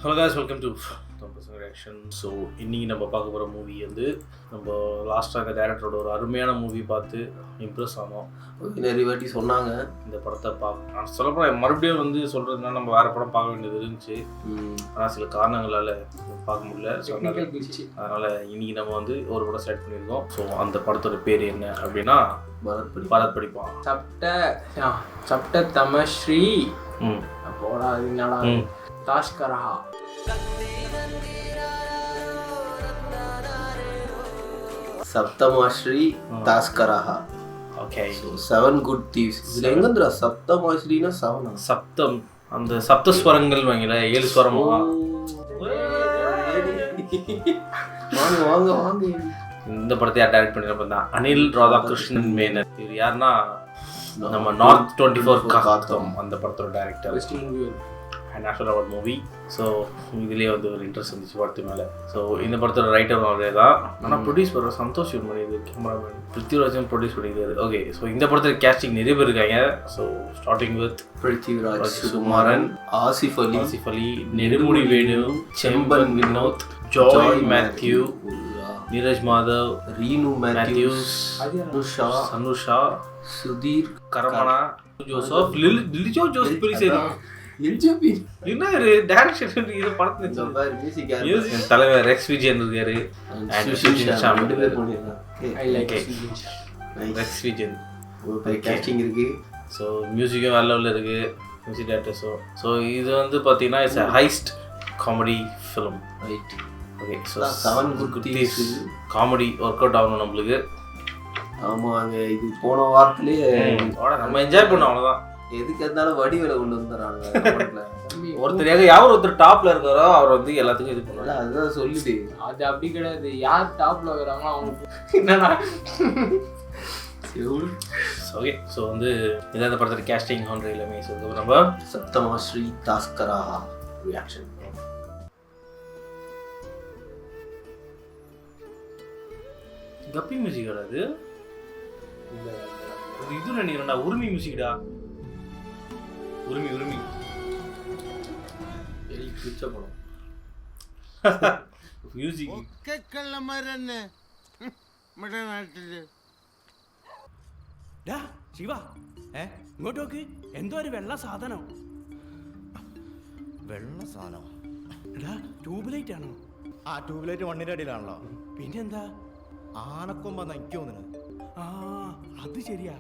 Hello guys, welcome to Thumbs Reaction. So இன்றைக்கி நம்ம பார்க்க போகிற மூவி வந்து நம்ம லாஸ்ட்டாக அந்த டேரக்டரோட ஒரு அருமையான மூவி பார்த்து இம்ப்ரெஸ் ஆனோம். நிறைய வாட்டி சொன்னாங்க இந்த படத்தை நான் சொல்லப்போனால் மறுபடியும் வந்து சொல்கிறதுனா நம்ம வேறு படம் பார்க்க வேண்டியது இருந்துச்சு. ஆனால் சில காரணங்களால் பார்க்க முடியல. ஸோ அதனால் இன்றைக்கி நம்ம வந்து ஒரு படம் செலக்ட் பண்ணியிருக்கோம். ஸோ அந்த படத்தோட பேர் என்ன அப்படின்னா பரத் படிப்பான் சப்ட தமஸ்ரீ போடா என்னடா Thaskaraha. Sapthamashree Thaskaraha. Okay, so 7 good thieves. இதில் எங்கேருந்துடா சப்தமாஸ்ரீனா 7? சப்தம், அந்த சப்தஸ்வரங்கள் வாங்கல 7 ஸ்வரமா. வாங்க வாங்க வாங்க. இந்த படத்தை யார் டைரக்ட் பண்ணிருப்பா தான் அனில் ராதாகிருஷ்ணன் மேனன். இது யாருன்னா நம்ம நார்த் 24 காத்தம் அந்த படத்தோட director. National award movie. So இதுலேயே வந்து ஒரு இன்ட்ரெஸ்ட் இருந்துச்சு படத்து மேலே. ஸோ இந்த படத்தோட ரைட்டர் அவரே தான். ஆனால் ப்ரொடியூஸ் பண்ணுற சந்தோஷ் பண்ணியது, கேமராமேன் பிருத்திவிராஜன் ப்ரொடியூஸ் பண்ணியிருக்காரு. ஓகே, ஸோ இந்த படத்தில் கேஸ்டிங் நிறைய பேர் இருக்காங்க. So starting with Prithviraj, Sukumaran, Asif Ali, Nedumudi Venu, Chemban Vinod, Joy Mathew, Neeraj Madhav, Reenu Mathews, Sanusha, Sudheer Karamana, Joseph, Lijo Joseph Pellissery. என்ன டைரக்ஷன் இது படத்துல தலைவர் ரெக்ஸ் விஜயன் இருக்காரு. ரெக்ஸ் விஜயன் கேஸ்டிங் இருக்கு. ஸோ மியூசிக்கும் வேற லெவலில் இருக்கு, மியூசிக் டேரக்டர்ஸும். ஸோ இது வந்து பார்த்தீங்கன்னா it's a heist comedy film. Right. Okay, so 7 good thieves comedy work out ஆகணும் நம்மளுக்கு. ஆமாங்க, இது போன வாரத்திலேயே நம்ம என்ஜாய் பண்ணோம், அவ்வளோதான். எதுக்கு இருந்தாலும் வடிவேல கொண்டு வந்துடுறாங்க. ஒருத்தர் யார் ஒருத்தர் டாப்ல இருக்காரோ அவர் வந்து எல்லாத்துக்கும் இது பண்ணுவாங்க. அதுதான் சொல்லிட்டு அது அப்படி கிடையாது. யார் டாப்ல வராங்களோ அவங்க என்னன்னா ஓகே. ஸோ வந்து இதான் இந்த படத்தில் கேஸ்டிங் ஹான்ட்ரி எல்லாமே. ஸோ நம்ம சப்தமாஸ்ரீ தாஸ்கரஹா ரியாக்ஷன். கப்பி மியூசிக் அது இது நினைக்கிறேன்டா, உரிமை மியூசிக்டா. உரிமை பிடிச்ச படம் மியூசிக். ശിവ ഇങ്ങോട്ട് നോക്ക്, എന്തോ ഒരു വെള്ള സാധനം. വെള്ള സാധനം? എടാ ട്യൂബ് ലൈറ്റ് ആണോ? ആ ട്യൂബ് ലൈറ്റ് മണ്ണിന്റെ അടിയിലാണല്ലോ. പിന്നെന്താ? ആനക്കൊമ്പ എനിക്ക് തോന്നുന്നു. ആ അത് ശരിയാ.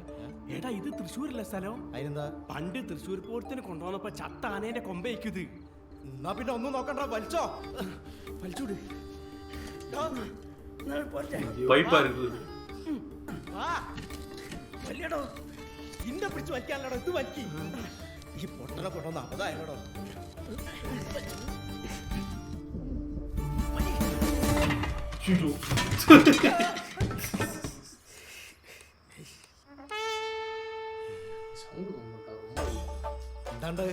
എടാ ഇത് തൃശ്ശൂരല്ല സ്ഥലം. അതിനെന്താ? പണ്ട് തൃശ്ശൂർ പൂരത്തിന് കൊണ്ടുവന്നപ്പോ ചത്ത ആനേന്റെ കൊമ്പയ്ക്കുന്നത്. എന്നാ പിന്നെ ഒന്നും നോക്കണ്ട, വലിച്ചോ. വലിച്ചൂട്. പൈപ്പാ இருக்குது. വലിയടോ ഇന്നെ പിടിച്ച് വലിക്കാനല്ലോ ഇത് വലിക്കി. ഈ പൊട്ടനെ കൊണ്ടൊന്ന് അതായല്ലോ. എന്താണ്ട്?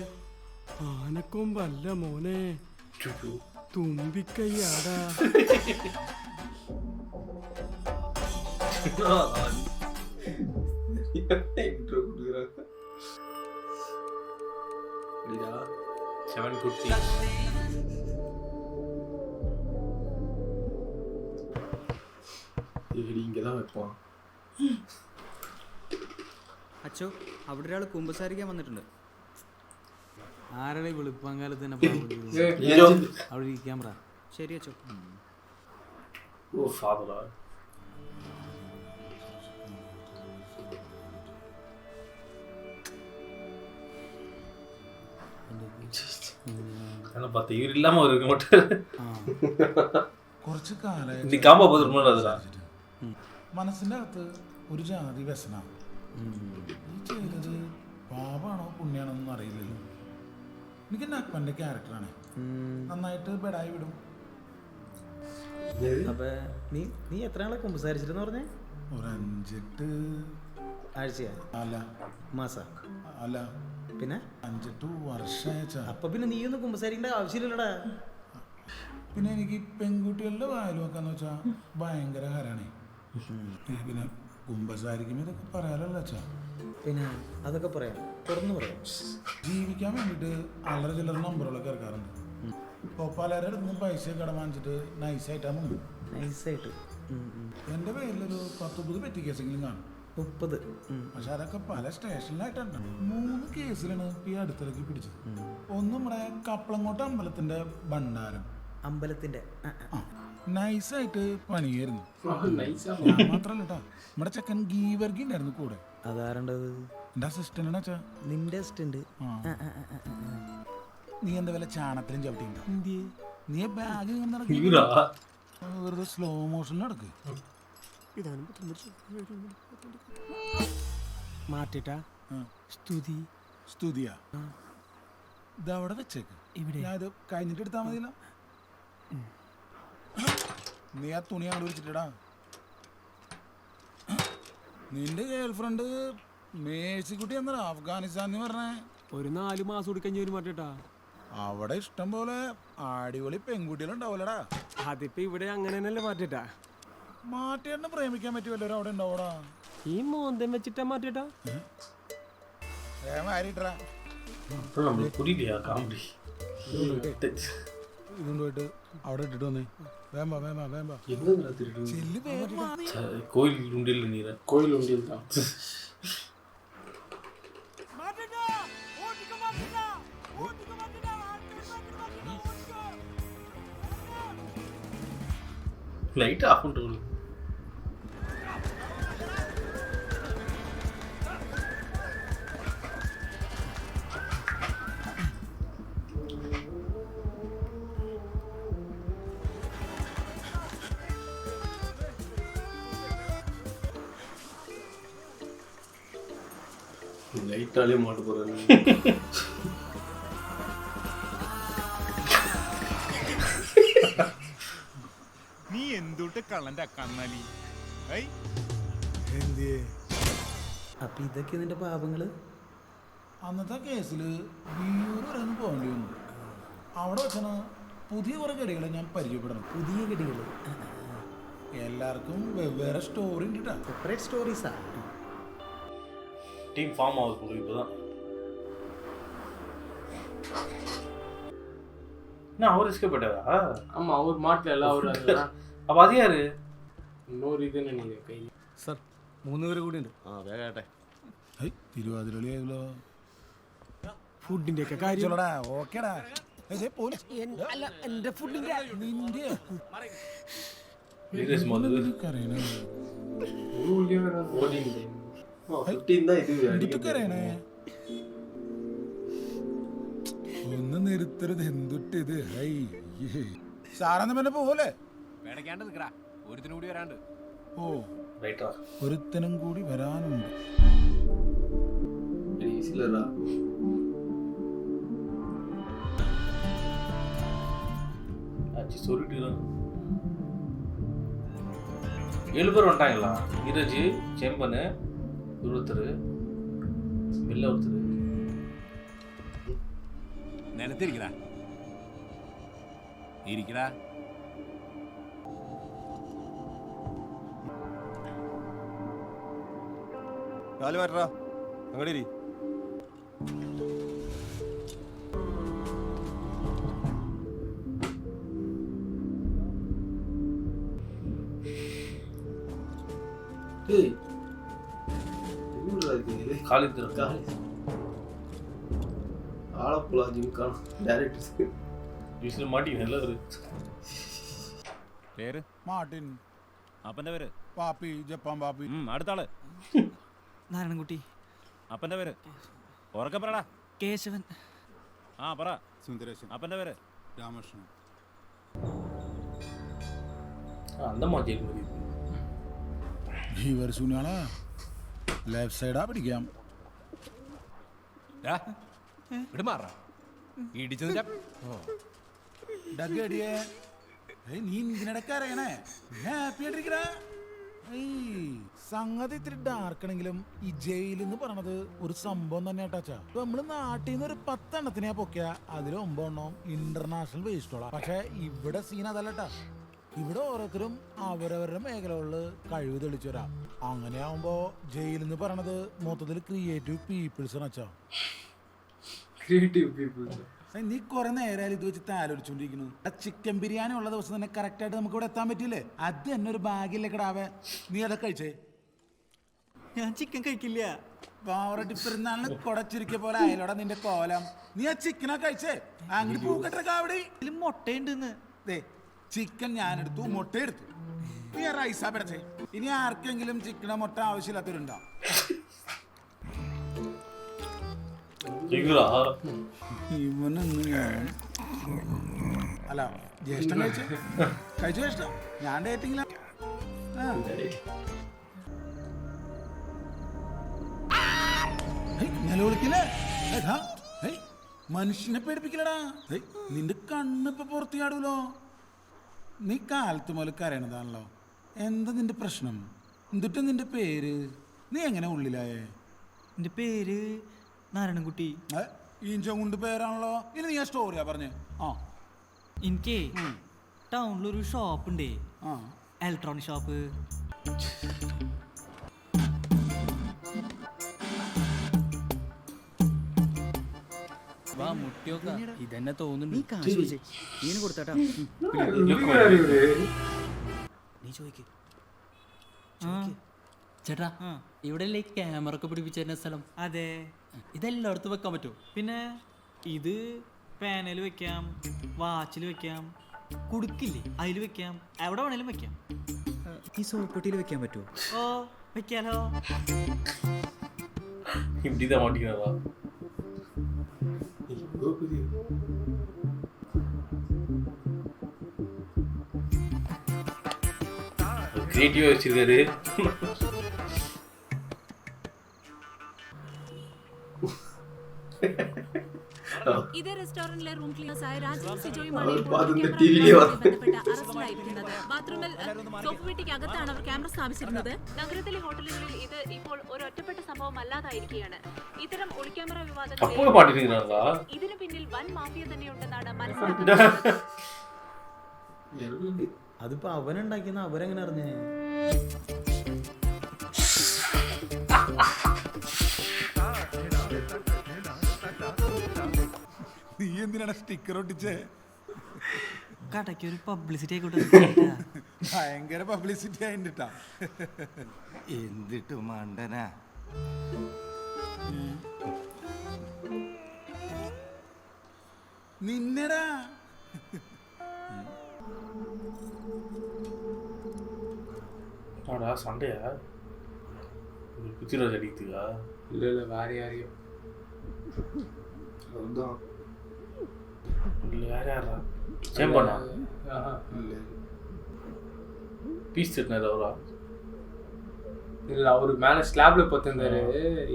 ആനക്കൊമ്പല്ല മോനെ, തുമ്പിക്കൈയാടാ. Seven good thieves. ഇങ്ങനെதான் വെപ്പാൻ. അച്ചോ, അവിടെ ഒരാൾ കുമ്പസാരിക്കാൻ വന്നിട്ടുണ്ട്. ആരുടെ വെളുപ്പാങ്കാലത്ത് തന്നെ അവിടെ ഇരിക്കാൻ പറ. ശരി അച്ചോ. ഓ ഫാദറാ. பார்த்து இவர் இல்லாம அவர் இருக்க மாட்டார். കുറച്ച് കാലം இந்த காம்போ பார்த்து அதுதான் മനസ്സിൻ്റെ അകത്ത് ഒരു ജാതി വ്യസന. ഈ ചെയ്തത് പാപാണോ പുണ്യാണോന്നും അറിയില്ലല്ലോ. എനിക്ക് എൻ്റെ അപ്പൻ്റെ ക്യാരക്ടറാണ്, നന്നായിട്ട് ബെഡായി വിടും. അപ്പൊ നീ എത്ര നാളെ കുമ്പസാരിച്ചിട്ടെന്ന് പറഞ്ഞേ? ഒരു 5-8 ആഴ്ചയാ? അല്ല മാസ? അല്ല പിന്നെ 5-8 വർഷമായച്ചാ. അപ്പൊ പിന്നെ നീ ഒന്നും കുമ്പസാരിക്കേണ്ട ആവശ്യമില്ലടാ. പിന്നെ എനിക്ക് പെൺകുട്ടികളുടെ വായിൽ വെക്കാന്ന് വെച്ചാൽ ഭയങ്കര ഹരാണേ. പിന്നെ കുമ്പസാരിക്കുമ്പോൾ ഇതൊക്കെ പറയാലല്ലോ അച്ഛാ. പിന്നെ അതൊക്കെ പറയാം, തുറന്നു പറയാം. ജീവിക്കാൻ വേണ്ടിയിട്ട് അല്ലറ ചില്ലറ നമ്പറുകളൊക്കെ ഇറക്കാറുണ്ട്. ഇപ്പോൾ പലരുടെ അടുത്ത് നിന്ന് പൈസ കടം വാങ്ങിച്ചിട്ട് നൈസായിട്ടാണ് മുങ്ങും. നൈസായിട്ട് എൻ്റെ പേരിലൊരു 10-30 പെറ്റി കേസെങ്കിലും കാണും. 30. പക്ഷെ അതൊക്കെ പല സ്റ്റേഷനിലായിട്ടാണ്. 3 കേസിലാണ് ഈ അടുത്തിടയ്ക്ക് പിടിച്ചത്. ഒന്ന് നമ്മുടെ കപ്പളങ്ങോട്ട് അമ്പലത്തിന്റെ ഭണ്ഡാരം. അമ്പലത്തിന്റെ നൈസായിട്ട് പണിയായിരുന്നു. നൈസാണ്. ഞാൻ മാത്രല്ല കേട്ടാ, നമ്മുടെ ചെക്കൻ ഗീവർഗി ഉണ്ടായിരുന്നു കൂടെ. അതാരണ്ടത്? എൻ്റെ അസിസ്റ്റന്റ് വെച്ചാ. നിന്റെ അസിസ്റ്റന്റ്? നീ എന്താ വല്ല ചാണത്തിലും ചവിട്ടിണ്ട? നീ ബാഗ് ഹീറോ വെറുതെ സ്ലോ മോഷനിൽ നടക്ക്. മാറ്റിട്ടാ സ്തുതി സ്തുതിയാ ഇതവിടെ വെച്ചേക്ക്. ഞാൻ ഇത് കഴിഞ്ഞിട്ട് എടുത്താൽ മതിയല്ലോ. നീ ആ തുണി അങ്ങോട്ട് വിളിച്ചിട്ടാ. നിന്റെ ഗേൾഫ്രണ്ട് മേഴ്സിക്കുട്ടി എന്നാ അഫ്ഗാനിസ്ഥാൻ പറഞ്ഞേ. ഒരു 4 മാസം കൊടുക്കഞ്ഞ ഒരു മാറ്റിട്ടാ. അവിടെ ഇഷ്ടം പോലെ അടിപൊളി പെൺകുട്ടികളുണ്ടാവൂലടാ. അതിപ്പോ ഇവിടെ അങ്ങനെ തന്നെയല്ലേ മാറ്റിട്ടാ. മാറ്റേണ്ണ പ്രേമിക്കാൻ പറ്റുമല്ലോ അവിടെ ഉണ്ടാവൂടാ. ഈ മോന്തം വെച്ചിട്ടാ മാറ്റിട്ടാ. മാറിട്ടാ நம்மளுக்கு புரியலையா காமெடி ഇതുകൊണ്ട് പോയിട്ട് അവിടെ ഇട്ടിട്ട് വന്നേ. വേമ്പ വേമ്പ വേമ്പ எங்க திருட்டு ചെല്ലു വേഗം. கோயில் உண்டியல் நீர கோயில் உண்டியல் தான். லைட் ஆஃப் பண்ணிட்டு லைட்டாலே மாட்டு போறாரு. നീ എന്തുട്ട് കള്ളന്റെ കണ്ണാലി എന്തിയേ? അപ്പൊ ഇതൊക്കെ നിന്റെ പാപങ്ങള്? അന്നത്തെ കേസില് വിയൂർ വരെ ഒന്ന് പോകേണ്ടി വന്നു. അവിടെ വെച്ചാണ് പുതിയ കുറെ കടികളെ ഞാൻ പരിചയപ്പെടണം. പുതിയ കടികള് എല്ലാവർക്കും വെവ്വേറെ സ്റ്റോറി ഉണ്ട് കേട്ടാ. സെപ്പറേറ്റ് സ്റ്റോറീസാ? டீம் ஃபார்ம் ஆகுது போல இப்போதான். என்ன அவர் எஸ்கேப் ஆயிட்டாரா? ஆமா, அவர் மாட்டல எல்லாம் அவர் அதுதான். அப்ப அது யாரு? இன்னொரு இது நீங்க கை സർ 3 പേര് കൂടി ഉണ്ട്. വേഗാട്ടെ. തിരുവാതിരളി ആയല്ലോ. ഫുഡിന്റെ ഒക്കെ കാര്യം ചലോടാ ഓക്കേടാ. അല്ല എന്റെ ഫുഡിന്റെ നിന്റെ லீடர்ஸ் முதல்ல കരയണേ ஒரு உள்ளே ஓடிங்க. 15 தான் இது. എന്തിട്ട് കരയണേ? ഒന്ന് നിർത്തരുത്. എന്തുട്ട് ഇത്? സാറെന്ന് പിന്നെ പോലെ പേടക്കാണ്ട് നിൽക്കടാ, ഒരുത്തിനും കൂടി വരാണ്ട്. ഓ ரைட்டா. ഒരുത്തനും കൂടി വരാനുണ്ട്. ஈஸிலரா ஆச்சி சொல்லிட்டு 7 பேர் வந்துட்டாங்களா? நீரஜ், செம்பன், ஒருத்தர், வெளில ஒருத்தர். നിലത്തിരിക്കടാ, ഇരിക്കടാ. കാല് മാറ്റടാ, അങ്ങോട്ട് ഇരി. டேய் ஊர்ல இருக்கு காலித் இருக்கா? ஆலப்புழா ஜிம்கான ഡയറക്ടർ യൂസിൽ മാട്ടി എല്ലാവരും. പേര് മാർട്ടിൻ, അപ്പന്റെ പേര് പാപ്പി, ജപ്പാൻ പാപ്പി. അടുത്ത ആള് നാരായണൻകുട്ടി. അപ്പന്റെ പേര് ഉറക്കെ പറടാ. കേശവൻ. ആ പറ. സുന്ദരേശൻ. അപ്പന്റെ പേര് രാമകൃഷ്ണൻ. அந்த மாதிரி மதி ജീവർ സുനാളാ ലെഫ്റ്റ് സൈഡാ പിടിക്കാം. ഇവിടെ മാറാ ഇടിച്ചത്. ഡഗടിയേ നീ ഇതിനിടയ്ക്ക് അറിയണേ. ഹാപ്പി ആയിട്ടിരിക്കടാ. സംഗതി ഇത്തിരി ഡാർക്കണെങ്കിലും ഈ ജയിൽ എന്ന് പറയണത് ഒരു സംഭവം തന്നെ കേട്ടാച്ചാ. നമ്മള് നാട്ടിൽ നിന്ന് ഒരു 10 എണ്ണത്തിനെ പൊക്കിയ അതിൽ 9 എണ്ണം ഇന്റർനാഷണൽ വേസ്റ്റോളാ. പക്ഷെ ഇവിടെ സീൻ അതല്ലട്ടാ. ഇവിടെ ഓരോരുത്തരും അവരവരുടെ മേഖലകളില് കഴിവ് തെളിച്ചു വരാം. അങ്ങനെ ആവുമ്പോ ജയിൽ എന്ന് പറയണത് മൊത്തത്തിൽ ക്രിയേറ്റീവ് പീപ്പിൾസ് ആണ് അച്ഛാ. Creative people. നീ കുറെ നേരം ഇത് വെച്ചിട്ട് ആലോചിച്ചോണ്ടിരിക്കുന്നു. ചിക്കൻ ബിരിയാണി ഉള്ള ദിവസം തന്നെ കറക്റ്റായിട്ട് നമുക്ക് ഇവിടെ എത്താൻ പറ്റില്ലേ? അത് തന്നെ ഒരു ഭാഗ്യല്ലേ കിടാവേ. നീ അതൊക്കെ കഴിച്ചേ? ഞാൻ ചിക്കൻ കഴിക്കില്ല. പെരുന്നാളിന് കൊടച്ചിരിക്ക പോലെ ആയാലോടാ നിന്റെ കോലം. നീ ആ ചിക്കനാ കഴിച്ചേ? അങ്ങോട്ട് പൂക്കട്ടെ കാവടി. ഇതിൽ മുട്ടയുണ്ടെന്ന്. ദേ ചിക്കൻ ഞാനെടുത്തു, മുട്ട എടുത്തു. നീ റൈസാ പിടച്ചേ. ഇനി ആർക്കെങ്കിലും ചിക്കനോ മുട്ട ആവശ്യമില്ലാത്തവരുണ്ടോ? ഇവനൊന്ന് ഞാൻ അല്ല ജ്യേഷ്ഠൻ കഴിച്ചു ജ്യേഷ്ഠ. ഞാൻ ഡേറ്റിംഗില. നിലവിളിക്കലേ മനുഷ്യനെ പേടിപ്പിക്കലടാ. നിന്റെ കണ്ണിപ്പൊ പുറത്തിയാടൂലോ. നീ കാലത്ത് മുതൽ കരയണതാണല്ലോ. എന്താ നിന്റെ പ്രശ്നം? എന്നിട്ട് നിന്റെ പേര്? നീ എങ്ങനെ ഉള്ളിലായേ? എൻ്റെ പേര് നാരായണൻകുട്ടി. ഈഞ്ചം കൊണ്ട് പേരാണല്ലോ. ഇനി നീ ആ സ്റ്റോറിയാ പറഞ്ഞേ. ആ എനിക്ക് ടൗണിലൊരു ഷോപ്പുണ്ടേ, ആ ഇലക്ട്രോണിക് ഷോപ്പ്. വാ മുട്ടിയോക്ക. ഇതെന്നെ തോന്നുന്നു. നീ കൊടുത്താട്ടാ. നീ ചോദിക്ക്. ചേട്ടാ ഇവിടെ ക്യാമറ ഒക്കെ പിടിപ്പിച്ച സ്ഥലം? അതെ. ഇതെല്ലായിടത്തും വെക്കാൻ പറ്റുമോ? പിന്നെ ഇത് പാനൽ വെക്കാം, വാച്ചിൽ വെക്കാം, കുടുക്കില്ലേ അതിൽ വെക്കാം, എവിടെ വേണേലും വെക്കാം. ഈ സോപ്പെട്ടിയിൽ വെക്കാൻ പറ്റുമോ? ഓ വെക്കാലോ. இப்படிதான் மாட்டிக்கிறதா? கிரியேட்டிவா வச்சிருக்காரு. ഇതേ റെസ്റ്റോറന്റിലെ റൂം ക്ലീനേഴ്സായ രാജീവ് സിജോയുമാണ് അറസ്റ്റിലായിരിക്കുന്നത്. ബാത്റൂമിൽ സോപ്പ് പെട്ടിക്ക് അകത്താണ് അവർ ക്യാമറ സ്ഥാപിച്ചിരുന്നത്. നഗരത്തിലെ ഹോട്ടലുകളിൽ ഇത് ഇപ്പോൾ ഒരു ഒറ്റപ്പെട്ട സംഭവം അല്ലാതായിരിക്കുകയാണ്. ഇത്തരം ഒളിക്യാമറ വിവാദങ്ങൾ ഇതിനു പിന്നിൽ വൻ മാഫിയ തന്നെയുണ്ടെന്നാണ് മനസ്സിലാക്കുന്നത്. അതിപ്പോ അവനുണ്ടാക്കിയെന്ന് അവരെങ്ങനെ അറിഞ്ഞേ? നീ എന്തിനാണ് സ്റ്റിക്കർ ഒട്ടിച്ചേ? കടയ്ക്ക് ഒരു പബ്ലിസിറ്റി ആയിക്കോട്ടെ. ഭയങ്കര പബ്ലിസിറ്റി ആയിട്ടാ. എന്തിട്ട് മണ്ടനാ. നിന്നെടാ சண்டையா? குச்சிராஜ் அடிக்குதுக்கா? இல்லை இல்லை வேற யாரையும் அதுதான் இல்லை வேற யாரா? சேம்பண்ணா இல்லை பீஸ் திட்டினது அவரா? இல்லை அவர் மேலே ஸ்லாப்ல பார்த்துருந்தாரு.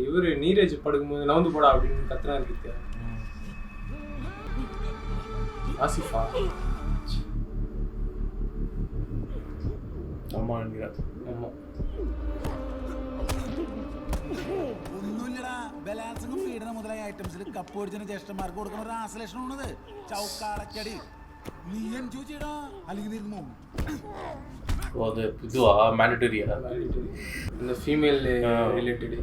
இவர் நீரஜ் படுக்கும்போது நவுந்து போடா அப்படின்னு கத்துனா இருக்கு. ஆசிஃபா அம்மா என்கிறார். ஆமாம் ഒന്നുമില്ലടാ. ബലാത്സംഗം, പീഡനം മുതലായ ഐറ്റംസിൽ കപ്പ് ഒടിച്ചിന് ജ്യേഷ്ഠന്മാർക്ക് കൊടുക്കുന്ന ഒരു ആശ്ലേഷണമാണത്. ചൗക്കാളക്കടി. നീ എൻജോയ് ചെയ്യടാ, അല്ലെങ്കിൽ നീ ஓ அது இதுவா மேண்டட்டரியா? இந்த ஃபீமேல் ரிலேட்டடு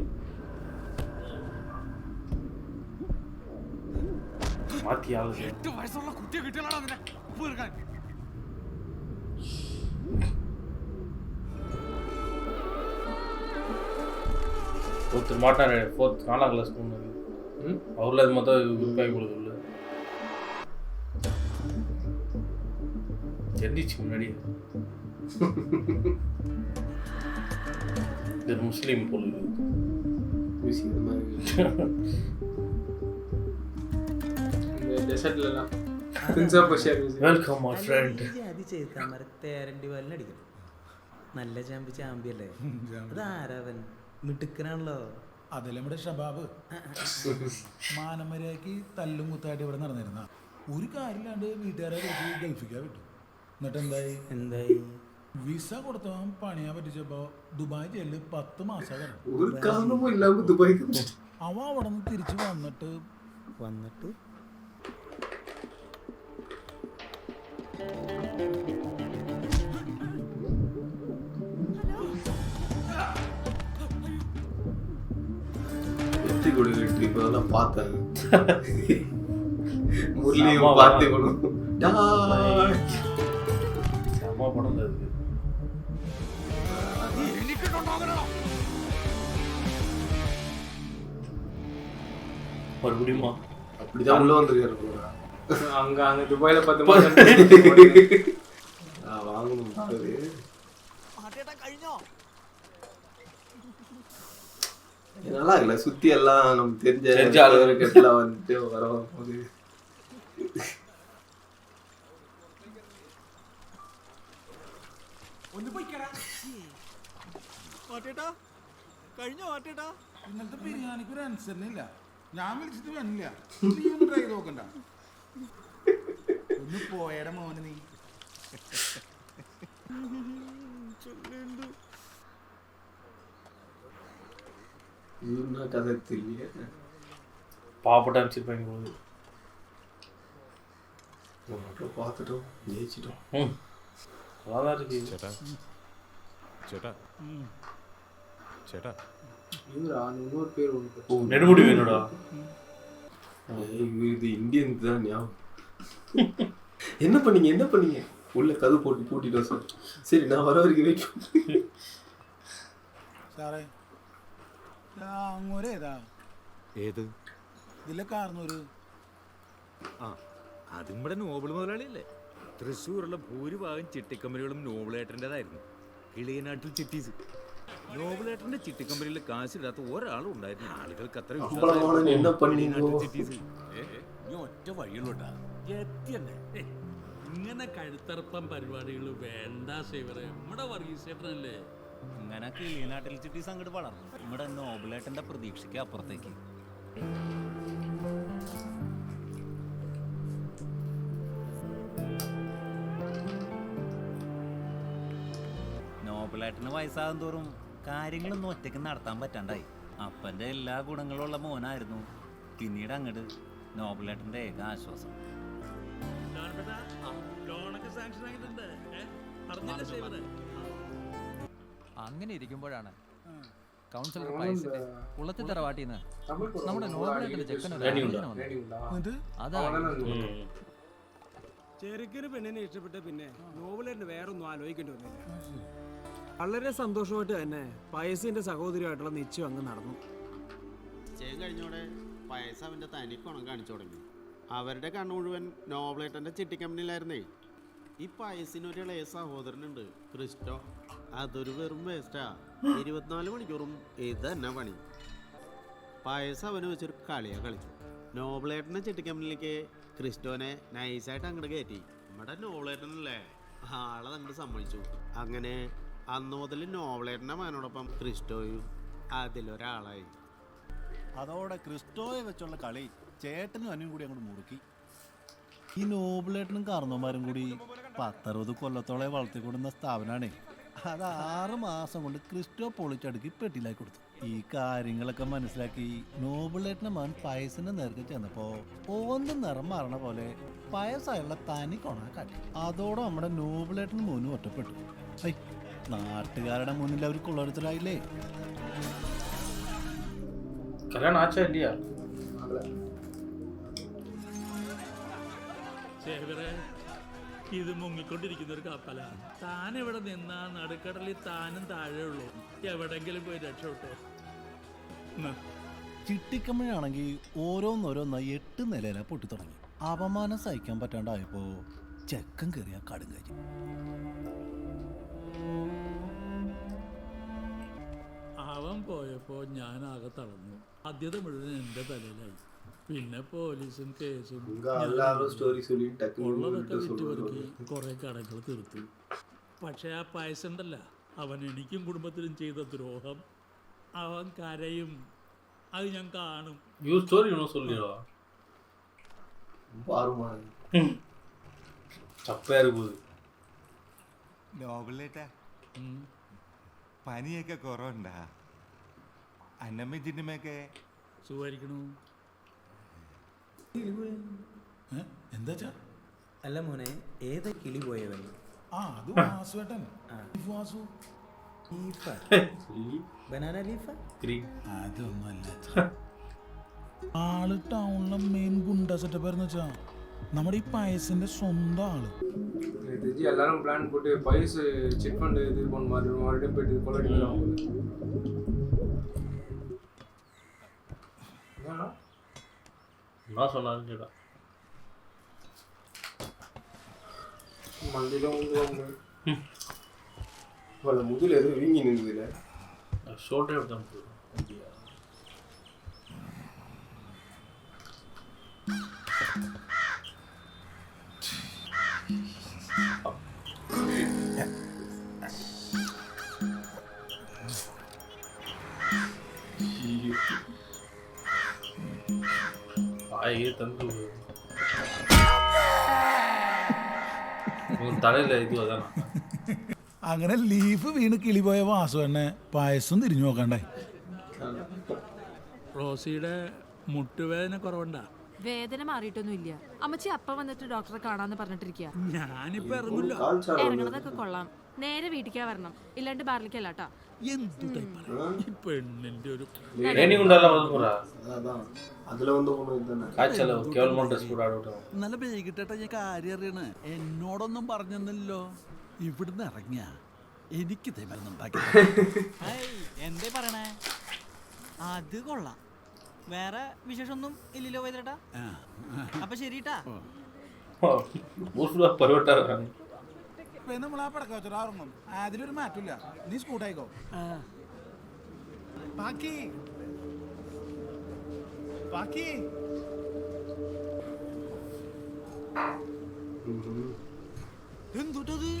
மாத்தி ஆளு. 8 വയസ്സുള്ള കുട്ടിയെ കിട്ടിയാലാണ് അതിനെ ഉപ്പുകാൻ. ஒருத்தர் மாட்டாரு 4ஆம் கிளாஸ் போனது. அவரில் அது மொத்தம் குரூப்பாகி கொடுக்குள்ள தெரிஞ்சிச்சு முன்னாடி. இது முஸ்லீம் பொழுது இந்த டெசர்ட்லலாம் prince of Persia welcome my friend. അത് ചേർക്കാൻ തേരണ്ടി വല്ല അടിക്കണം. നല്ല ചാമ്പിയല്ലേ? അതാരവൻ മിടുക്കനാണല്ലോ. അതല്ലേ നമ്മുടെ ഷബാബ്. മാനമര്യാദക്ക് തല്ലും കുത്തായിട്ട് ഇവിടെ നടന്നിരുന്ന ഒരു കാര്യമില്ലാണ്ട് വീട്ടുകാരെ ഗൾഫിക്കാ വിട്ടു. എന്നിട്ട് എന്തായി? വിസ കൊടുത്തവൻ പണിയാൻ പറ്റിച്ചപ്പോ ദുബായ് ജയിലിൽ 10 മാസം ഒരു കാരണവും ഇല്ലാതെ ദുബായിക്ക് അവ അവിടെ നിന്ന് തിരിച്ചു വന്നിട്ട് வெற்றி கொடி வெற்றி இப்பதான் பார்த்தேன். മുരളിയും പാർട്ടികളും செம்ம படம் அது. மறுபடியுமா அப்படிதான் உள்ள வந்திருக்காரு. அங்க துபாயில 10 வாங்கணும் நல்லா இருக்குல்ல, சுத்தி எல்லாம் நமக்கு தெரிஞ்ச ஆளுகெல்லாம் வந்துட்டு வரும்போது ഇന്നലത്തെ ബിരിയാണിക്ക് ഒരു അനുസരണയില്ല. ഞാൻ വിളിച്ചിട്ട് വന്നില്ല. നീ ഒന്ന് ട്രൈ ചെയ്ത് നോക്കണ്ട. ഒന്ന് പോയട മോനെ നീ. இன்னும் கதை தெரியல. பாப்பட்ட அமைச்சிருப்பாங்க போது. மட்டும் பார்த்துட்டோம், ஜெயிச்சிட்டோம். அதான் இருக்கு. ചേട്ടാ ചേട്ടാ ചേട്ടാ இவரா இன்னொரு பேர் ஒன்று நெடுமுடி வேணுடா. இது இந்தியன் தான் ஞாபகம். என்ன பண்ணீங்க உள்ள கது போட்டு பூட்டிட்டோம் சார். சரி நான் வர வரைக்கும் வெயிட் பண்ணு. സാറേ അങ്ങോരേ ഏതാ ഏത്? ഇതിലെ കാർന്നൂര്? ആ അത് നമ്മുടെ നോബിൾ മുതലാളിയല്ലേ. തൃശ്ശൂരുള്ള ഭൂരിഭാഗം ചിട്ടിക്കമ്പനികളും നോബിളേട്ടൻ്റെതായിരുന്നു. കിളിയനാട്ടിൽ ചിട്ടീസ്. നോബിളേട്ടൻ്റെ ചിട്ടിക്കമ്പനിയിൽ കാശില്ലാത്ത ഒരാളും ഉണ്ടായിരുന്നു. ആളുകൾക്ക് അത്ര என்ன பண்ணீங்க? ചിട്ടീസ് ഒറ്റ വഴിയുള്ളൂട്ടാ. എത്തിയല്ലേ ഇങ്ങനെ കഴുത്തറപ്പം പരിപാടികൾ വേണ്ട സേവറെ. നമ്മുടെ വർഗീസേട്ടനല്ലേ. ഇങ്ങനെ കിളിയനാട്ടിൽ ചിട്ടീസ് അങ്ങോട്ട് വളർന്നു. നമ്മുടെ നോബിളേട്ടൻ്റെ പ്രതീക്ഷയ്ക്ക് അപ്പുറത്തേക്ക്. നോബിളേട്ടന് വയസ്സാകും തോറും കാര്യങ്ങളൊന്നും ഒറ്റയ്ക്ക് നടത്താൻ പറ്റാണ്ടായി. അപ്പൻ്റെ എല്ലാ ഗുണങ്ങളുള്ള മോനായിരുന്നു പിന്നീട് അങ്ങോട്ട് നോബിളേട്ടൻ്റെ ഏക ആശ്വാസം. ലോണൊക്കെ സാങ്ഷൻ ആയിട്ടുണ്ട്. അറിഞ്ഞില്ല സേവറെ. അങ്ങനെ ഇരിക്കുമ്പോഴാണ് കൗൺസിലർ പൈസന്റെ കുളത്തി തറവാട്ടിന്ന് നമ്മുടെ നോബിളേട്ടന്റെ ചെക്കനൊരു ചെറുക്കിന് പെണ്ണിനെ ഇഷ്ടപ്പെട്ട പിന്നെ നോബിളേട്ടന് വേറൊന്നും ആലോചിക്കേണ്ടി വന്നില്ല. വളരെ സന്തോഷമായിട്ട് തന്നെ പയസിന്റെ സഹോദരിയായിട്ടുള്ള നിശ്ചയം അങ്ങ് നടന്നു. നിശ്ചയം കഴിഞ്ഞോടെ പയസ് അവന്റെ തനിക്കുണം കാണിച്ചു തുടങ്ങി. അവരുടെ കണ്ണു മുഴുവൻ നോബിളേട്ടന്റെ ചിട്ടി കമ്പനിയിലായിരുന്നേ. ഈ പയസിനൊരു ഇളയ സഹോദരനുണ്ട്, ക്രിസ്റ്റോ. അതൊരു വെറും വേസ്റ്റാ. 24 മണിക്കൂറും ഇത് തന്നെ പണി. പയസ് അവന് വെച്ചൊരു കളിയാ കളിച്ചു. നോബിളേട്ടൻ്റെ ചിട്ടി കമ്പനിയിലേക്ക് ക്രിസ്റ്റോനെ നൈസായിട്ട് അങ്ങോട്ട് കയറ്റി. നമ്മുടെ നോബിളേട്ടനല്ലേ ആളെ അങ്ങോട്ട് സമ്മതിച്ചു. അങ്ങനെ അന്ന് മുതൽ നോബിളേട്ടൻ്റെ മകനോടൊപ്പം ക്രിസ്റ്റോയും അതിലൊരാളായി. അതോടെ ക്രിസ്റ്റോയെ വെച്ചുള്ള കളി ചേട്ടനും അനിയും കൂടി അങ്ങോട്ട് മുറുക്കി. ഈ നോബിളേട്ടനും കാർന്നോമാരും കൂടി 10-60 കൊല്ലത്തോളം വളർത്തിക്കൊടുന്ന സ്ഥാപനമാണേ. അത് 6 മാസം കൊണ്ട് ക്രിസ്റ്റോ പൊളിച്ചടുക്കി പെട്ടിയിലാക്കി കൊടുത്തു. ഈ കാര്യങ്ങളൊക്കെ മനസ്സിലാക്കി നോബിളേട്ടൻ്റെ മകൻ പയസിന്റെ നേർക്ക് ചെന്നപ്പോ ഓന്ത് നിറം മാറണ പോലെ പയസായുള്ള തനി കൊണ കാട്ടി. അതോടെ നമ്മുടെ നോബിളേട്ടന് മോനും ഒറ്റപ്പെട്ടു. നാട്ടുകാരുടെ മുന്നിൽ അവർ കൊള്ളരുത്തരായില്ലേ. கல்யாணம் ஆச்சா இல்லையா? സേവറെ ഇത് മുങ്ങിക്കൊണ്ടിരിക്കുന്ന ഒരു കപ്പലാണ്. താൻ ഇവിടെ നിന്നാ നടുക്കടലിൽ താനും താഴെ ഉള്ളൂ. എവിടെങ്കിലും പോയി രക്ഷപ്പെട്ടോ. ചിട്ടിക്കമ്പഴാണെങ്കിൽ ഓരോന്നോരോന്നായി 8 നിലയില പൊട്ടി തുടങ്ങി. അപമാനം സഹിക്കാൻ പറ്റാണ്ടായപ്പോ ചെക്കൻ കയറിയ കടുങ്കാരി. അവൻ പോയപ്പോ ഞാൻ ആകെ തളർന്നു. ബാധ്യത മുഴുവൻ എന്റെ തലയിലായി. പിന്നെ പോലീസും കേസും ഉള്ളതൊക്കെ വിറ്റുപെറുക്കി കുറെ കടകൾ തീർത്തു. പക്ഷെ ആ പയസുണ്ടല്ല, അവൻ എനിക്കും കുടുംബത്തിനും ചെയ്ത ദ്രോഹം അവൻ കരയും. അത് ഞാൻ കാണും. നോബിളേട്ടാ പനിയൊക്കെ കുറവുണ്ടാ? അന്നമ്മ ചിന്നമ്മയൊക്കെ സുഖമായിരിക്കണു. എന്താ അല്ല മോനെ, ഏതാ കിളി പോയവൻ? അത് വാസുവേട്ടൻ. വാസു ബനാന ലീഫ് അതൊന്നും അല്ല. ആള് ടൗണിലെ മെയിൻ ഗുണ്ട സെറ്റപ്പ് ആയിരുന്നു വെച്ചാ നമ്മുടെ ഈ പയസിന്റെ സ്വന്തം ആള്. எல்லாரும் பிளான் போட்டு பைஸ் செக் பண்ணி இது பண்ண மாதிரி மறுபடியும் போயிட்டு கொள்ளடி வரும். நான் சொன்னாலும் கேட்டா மந்தில வந்து వాళ్ళ ముదులు ఏదో వీంగి నిందిలే షోర్ట్ అవుతాం ತಂದು തലയില്ല ഇത് അതാണ്. അങ്ങനെ ലീഫ് വീണ് കിളിപോയ വാസു തന്നെ പായസം തിരിഞ്ഞു നോക്കണ്ടായി. റോസിയുടെ മുട്ടുവേദന കുറവുണ്ടാ? വേദന മാറിയിട്ടൊന്നുമില്ല. അമ്മച്ചി അപ്പ വന്നിട്ട് ഡോക്ടറെ കാണാന്ന് പറഞ്ഞിട്ടിരിക്കുക. ഞാനിപ്പോ ഇറങ്ങില്ല. ഇറങ്ങണതൊക്കെ കൊള്ളാം. നേരെ വീട്ടിലേക്കാ വരണം, ഇല്ലാണ്ട് ബാറിലേക്കല്ല കേട്ടോ. പെണ്ണിന്റെ ഒരു നല്ല വൈകിട്ട ഞാൻ കാര്യം അറിയണ എന്നോടൊന്നും പറഞ്ഞെന്നല്ലോ. ഇവിടുന്ന് ഇറങ്ങിയ എനിക്ക് തരുന്നുണ്ടാക്കി എന്തേ പറയണേ? അത് കൊള്ളാം. വേറെ വിശേഷമൊന്നും ഇല്ലല്ലോ വൈദ്യേട്ടാ. അപ്പൊ ശരിട്ടാ. നമ്മൾ ആ പടക്ക വെച്ചാൽ ഇറങ്ങും, അതിലൊരു മാറ്റമില്ല. നീ സ്കൂട്ടായിക്കോ. ബാക്കി ബാക്കി എന്തുട്ടത്?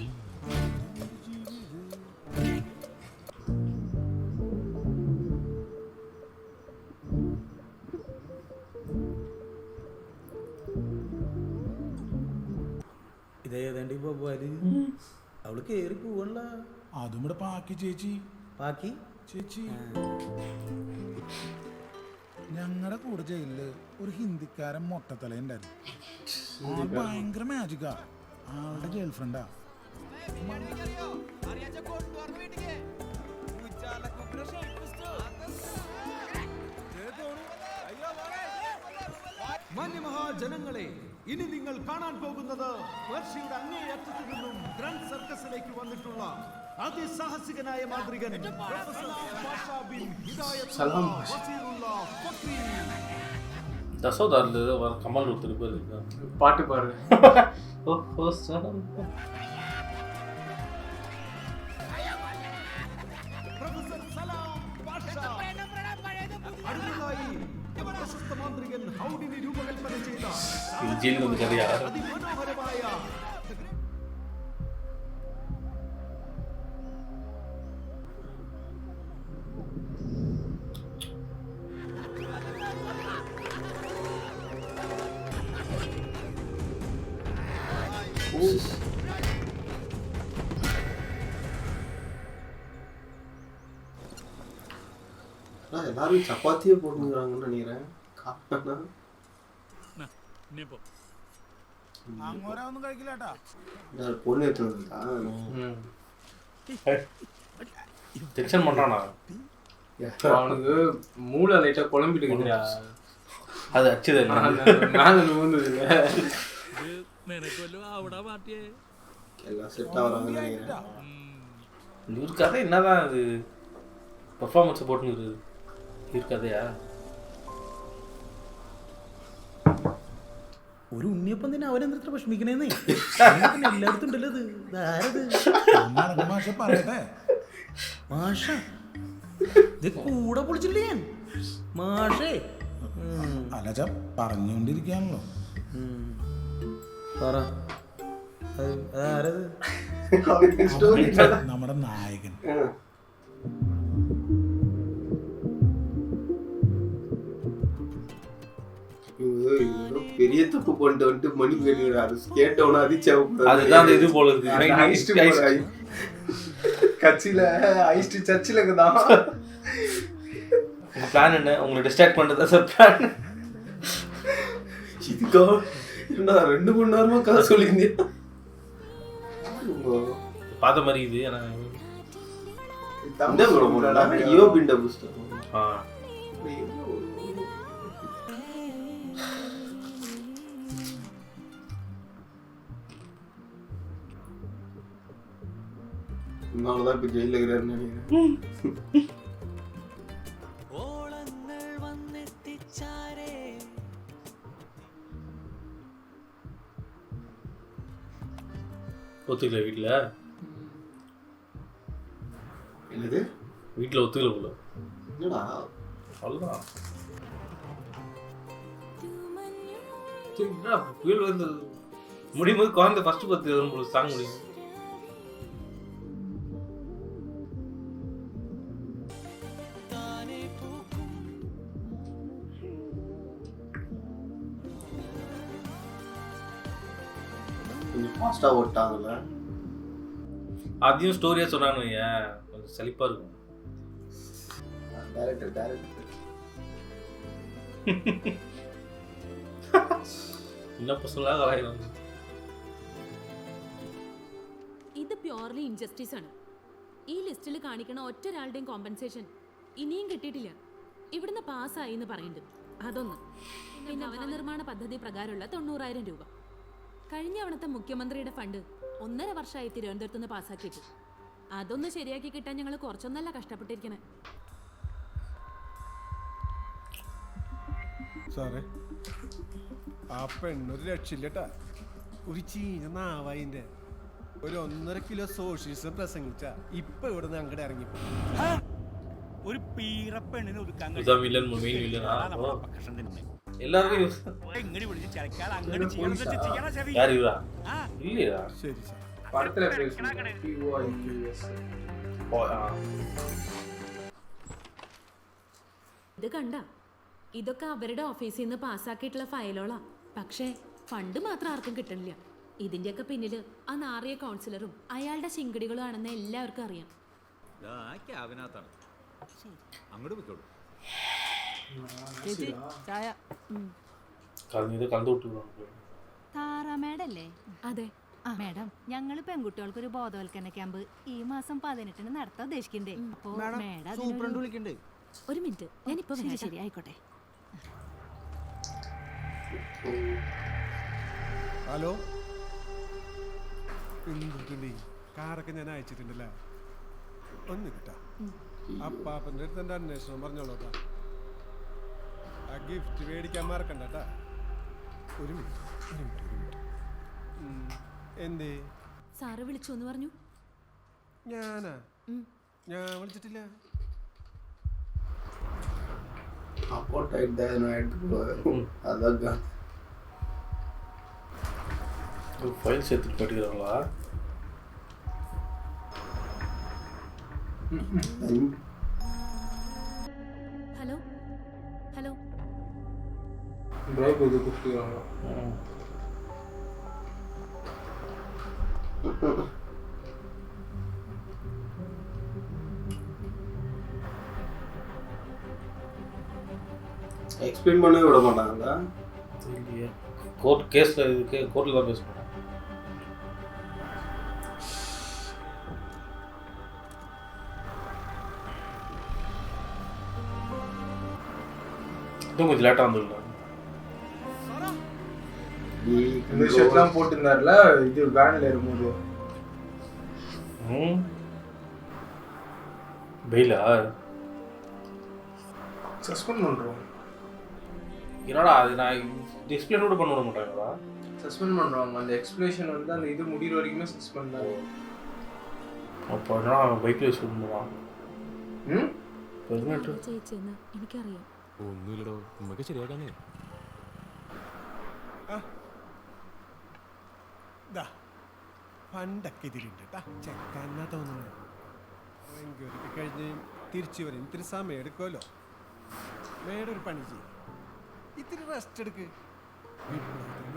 ഇതേതാണ്ട് പോവാല് അവള് കേറി പോവല്ല. അതും ഇവിടെ പാക്കി ചേച്ചി. ബാക്കി ചേച്ചി ഞങ്ങളുടെ കൂടെ ജയിലില് ഒരു ഹിന്ദിക്കാരൻ മൊട്ടത്തല ഉണ്ടായിരുന്നു. ആൾ ഭയങ്കര മാജിക്കാ. ആളുടെ ഗേൾ ഫ്രണ്ടാ. മാന്യമഹാജനങ്ങളെ, ഇനി നിങ്ങൾ കാണാൻ പോകുന്നത് പേർഷ്യയുടെ അങ്ങേയറ്റത്തു നിന്നും ഗ്രാൻഡ് സർക്കസിലേക്ക് വന്നിട്ടുള്ള അതിസാഹസികനായ മാന്ത്രികൻ പ്രൊഫസർ പാഷാ ബിൻ ഹിദായത്തുല്ലാ വസീറുല്ലാ ഫക്രി. தசோதாரில் வர கமல் ஒருத்தர் பேர் இருக்கா, பாட்டு பாரு. പ്രൊഫസർ സലാം പാഷാ അടുത്തതായി പ്രശസ്ത മാന്ത്രികൻ ഹൗഡിനി രൂപകൽപ്പന ചെയ്ത ജയിലിൽ നിന്ന് കഥയാ അതിമനോഹരമായ எல்லாரும் சப்பாத்தியே போட்டுக்கிறாங்கன்னு நினைக்கிறேன். അങ്ങോരൊന്നും കഴിക്കില്ല കേട്ടാ. பொண்ணு எடுத்துருந்தா டென்ஷன் பண்றானா? அவனுக்கு மூளை லைட்டா குழம்பிட்டு இருக்குதுடா. அது அச்சுது மேல நூந்தது இல்ல. നിനക്ക് വല്ലോ അവിടെ മാറ്റിയേ எல்லாம் செட் ஆகுறாங்கன்னு நினைக்கிறேன். இவர் கதை என்னதான் அது பெர்ஃபார்மன்ஸ் போட்டுன்னு இவர் கதையா? ഒരു ഉണ്ണിയപ്പം തന്നെ അവനെന്ത്ര വിഷമിക്കണേന്നേ. എല്ലായിടത്തും ഉണ്ടല്ലോ ഇത്. മാഷ പറയട്ടെ. മാഷ ഇത് കൂടെ പൊളിച്ചില്ലേ ഞാൻ മാഷേ. അല്ലച്ച പറഞ്ഞുകൊണ്ടിരിക്കാണല്ലോ. പറ അതാരത്? നമ്മുടെ നായകൻ. பெரிய தப்பு பண்ணிட்டு வந்துட்டு மணி கேட்டுக்கிறாரு. கேட்டவன அதுதான் இது போல இருக்கு. கட்சியில ஐஸ்ட் சர்ச்சில் இருக்குதான். உங்க பிளான் என்ன? உங்களை டிஸ்ட்ராக்ட் பண்றதா சார் பிளான்? இதுக்கோ என்ன 2 மணி நேரமா கதை சொல்லியிருந்தேன். பார்த்த மாதிரி இது யோ பிண்ட புஸ்தகம். ഇന്നാളதான் ഇപ്പൊ ജയിലിൽ ஒத்துக்கல வீட்டில் என்னது வீட்டில் ஒத்துக்கல போல என்னடா அவ்வளோதான். புயல் வந்து முடியும் போது குழந்தை ஃபர்ஸ்ட் 10 வரும் சாங் முடியும். கொஞ்சம் ஃபாஸ்டா ஓட்டாங்கல்ல, அதையும் ஸ்டோரியா சொன்னானு ஏன் கொஞ்சம் சலிப்பா இருக்கும். டைரக்டர் என்ன பசங்களா கலாயிரம். ഇത് പ്യോർലി ഇൻജസ്റ്റിസ് ആണ്. ഈ ലിസ്റ്റിൽ കാണിക്കണ ഒറ്റൊരാളുടെയും കോമ്പൻസേഷൻ ഇനിയും കിട്ടിയിട്ടില്ല. ഇവിടുന്ന് പാസ്സായി എന്ന് പറയുന്നുണ്ട്. അതൊന്ന്. പിന്നെ ഭവന നിർമ്മാണ പദ്ധതി പ്രകാരമുള്ള 90,000 രൂപ. കഴിഞ്ഞ തവണത്തെ മുഖ്യമന്ത്രിയുടെ ഫണ്ട് 1.5 വർഷമായി തിരുവനന്തപുരത്ത് നിന്ന് പാസ്സാക്കിയിട്ട്. അതൊന്ന് ശരിയാക്കി കിട്ടാൻ ഞങ്ങൾ കുറച്ചൊന്നല്ല കഷ്ടപ്പെട്ടിരിക്കണേ. സാറേ, ആ പെണ്ണൊരു രക്ഷയില്ലട്ടാ. ഒരു ചീഞ്ഞ നാവായിന്റെ ഒരു 1.5 കിലോ സോഷ്യലിസം പ്രസംഗിച്ച ഇപ്പൊ ഇവിടെ നിന്ന് അങ്ങോട്ട് ഇറങ്ങി ഒരു പീറപ്പെണ്ണിന് ഒതുക്കാൻ ശരി സാർ. ഇത് കണ്ട, ഇതൊക്കെ അവരുടെ ഓഫീസിൽ നിന്ന് പാസ്സാക്കിയിട്ടുള്ള ഫയലോളാ. പക്ഷേ ഫണ്ട് മാത്രം ആർക്കും കിട്ടണില്ല. ഇതിന്റെയൊക്കെ പിന്നില് ആ നാറിയ കൗൺസിലറും അയാളുടെ ശിങ്കടികളും ആണെന്ന് എല്ലാവർക്കും അറിയാം. അങ്ങോട്ട് പോയിക്കോളൂ. താറാമേടല്ലേ? അതെ മാഡം, ഞങ്ങൾ പെൺകുട്ടികൾക്കൊരു ബോധവൽക്കരണ ക്യാമ്പ് ഈ മാസം 18-ന് നടത്താൻ ഉദ്ദേശിക്കണ്ടേ? അപ്പോ ഒരു മിനിറ്റ്, ഞാനിപ്പോ ശരി ആയിക്കോട്ടെ. ഹലോ, എന്തുണ്ട്? കാറൊക്കെ ഞാൻ അയച്ചിട്ടുണ്ടല്ലേ? ഒന്ന് കിട്ടാ. അപ്പാപ്പൻ്റെ അടുത്ത് എൻ്റെ അന്വേഷണം പറഞ്ഞോളൂട്ടാ. ആ ഗിഫ്റ്റ് മേടിക്കാൻ മറക്കണ്ടട്ടാ. ഒരു മിനിറ്റ്. എന്തേ സാറ് വിളിച്ചു എന്ന് പറഞ്ഞു? ഞാൻ വിളിച്ചിട്ടില്ല. அப்போட்டா அதான் ஃபைல் சேர்த்துட்டு படிக்கிறாங்களா? ഹലോ ഹലോ, ബ്രേക്ക് ചെയ്ത് കുട്ടികളാണോ? எக்ஸ்பிளைன் பண்ணவே விட மாட்டாங்களா? கோர்ட் கேஸ்ல இதுக்கு கோர்ட்ல தான் பேசணும். இன்னும் கொஞ்சம் லேட்டாக வந்துடலாம். இந்த ஷர்ட்லாம் போட்டுருந்தாருல இது வேன்ல ஏறும்போது. பெயிலா சஸ்பெண்ட் பண்ணுறோம். என்னடா அது நான் எக்ஸ்பிளைன் கூட பண்ண விட மாட்டாங்களா? சஸ்பெண்ட் பண்ணுறாங்க. அந்த எக்ஸ்பிளேஷன் வந்து அந்த இது முடிகிற வரைக்குமே சஸ்பெண்ட் தான். அப்போ நான் பைக்கில் யூஸ் பண்ணுவான். ചേച്ചെന്ന് എനിക്കറിയാം. ഒന്നുമില്ലടോ, നമുക്ക് ശരിയാക്കാനേ. ഫണ്ടൊക്കെ ഇതിലുണ്ട് കേട്ടാ. ചെക്കാന്നാ തോന്നുന്നത്. എൻക്വയറിക്ക് കഴിഞ്ഞ് തിരിച്ചു വരും. ഇത്തിരി സമയം എടുക്കുമല്ലോ. മേഡം ഒരു പണി ചെയ്യും, ഇത്തിരി റെസ്റ്റ് എടുക്ക്.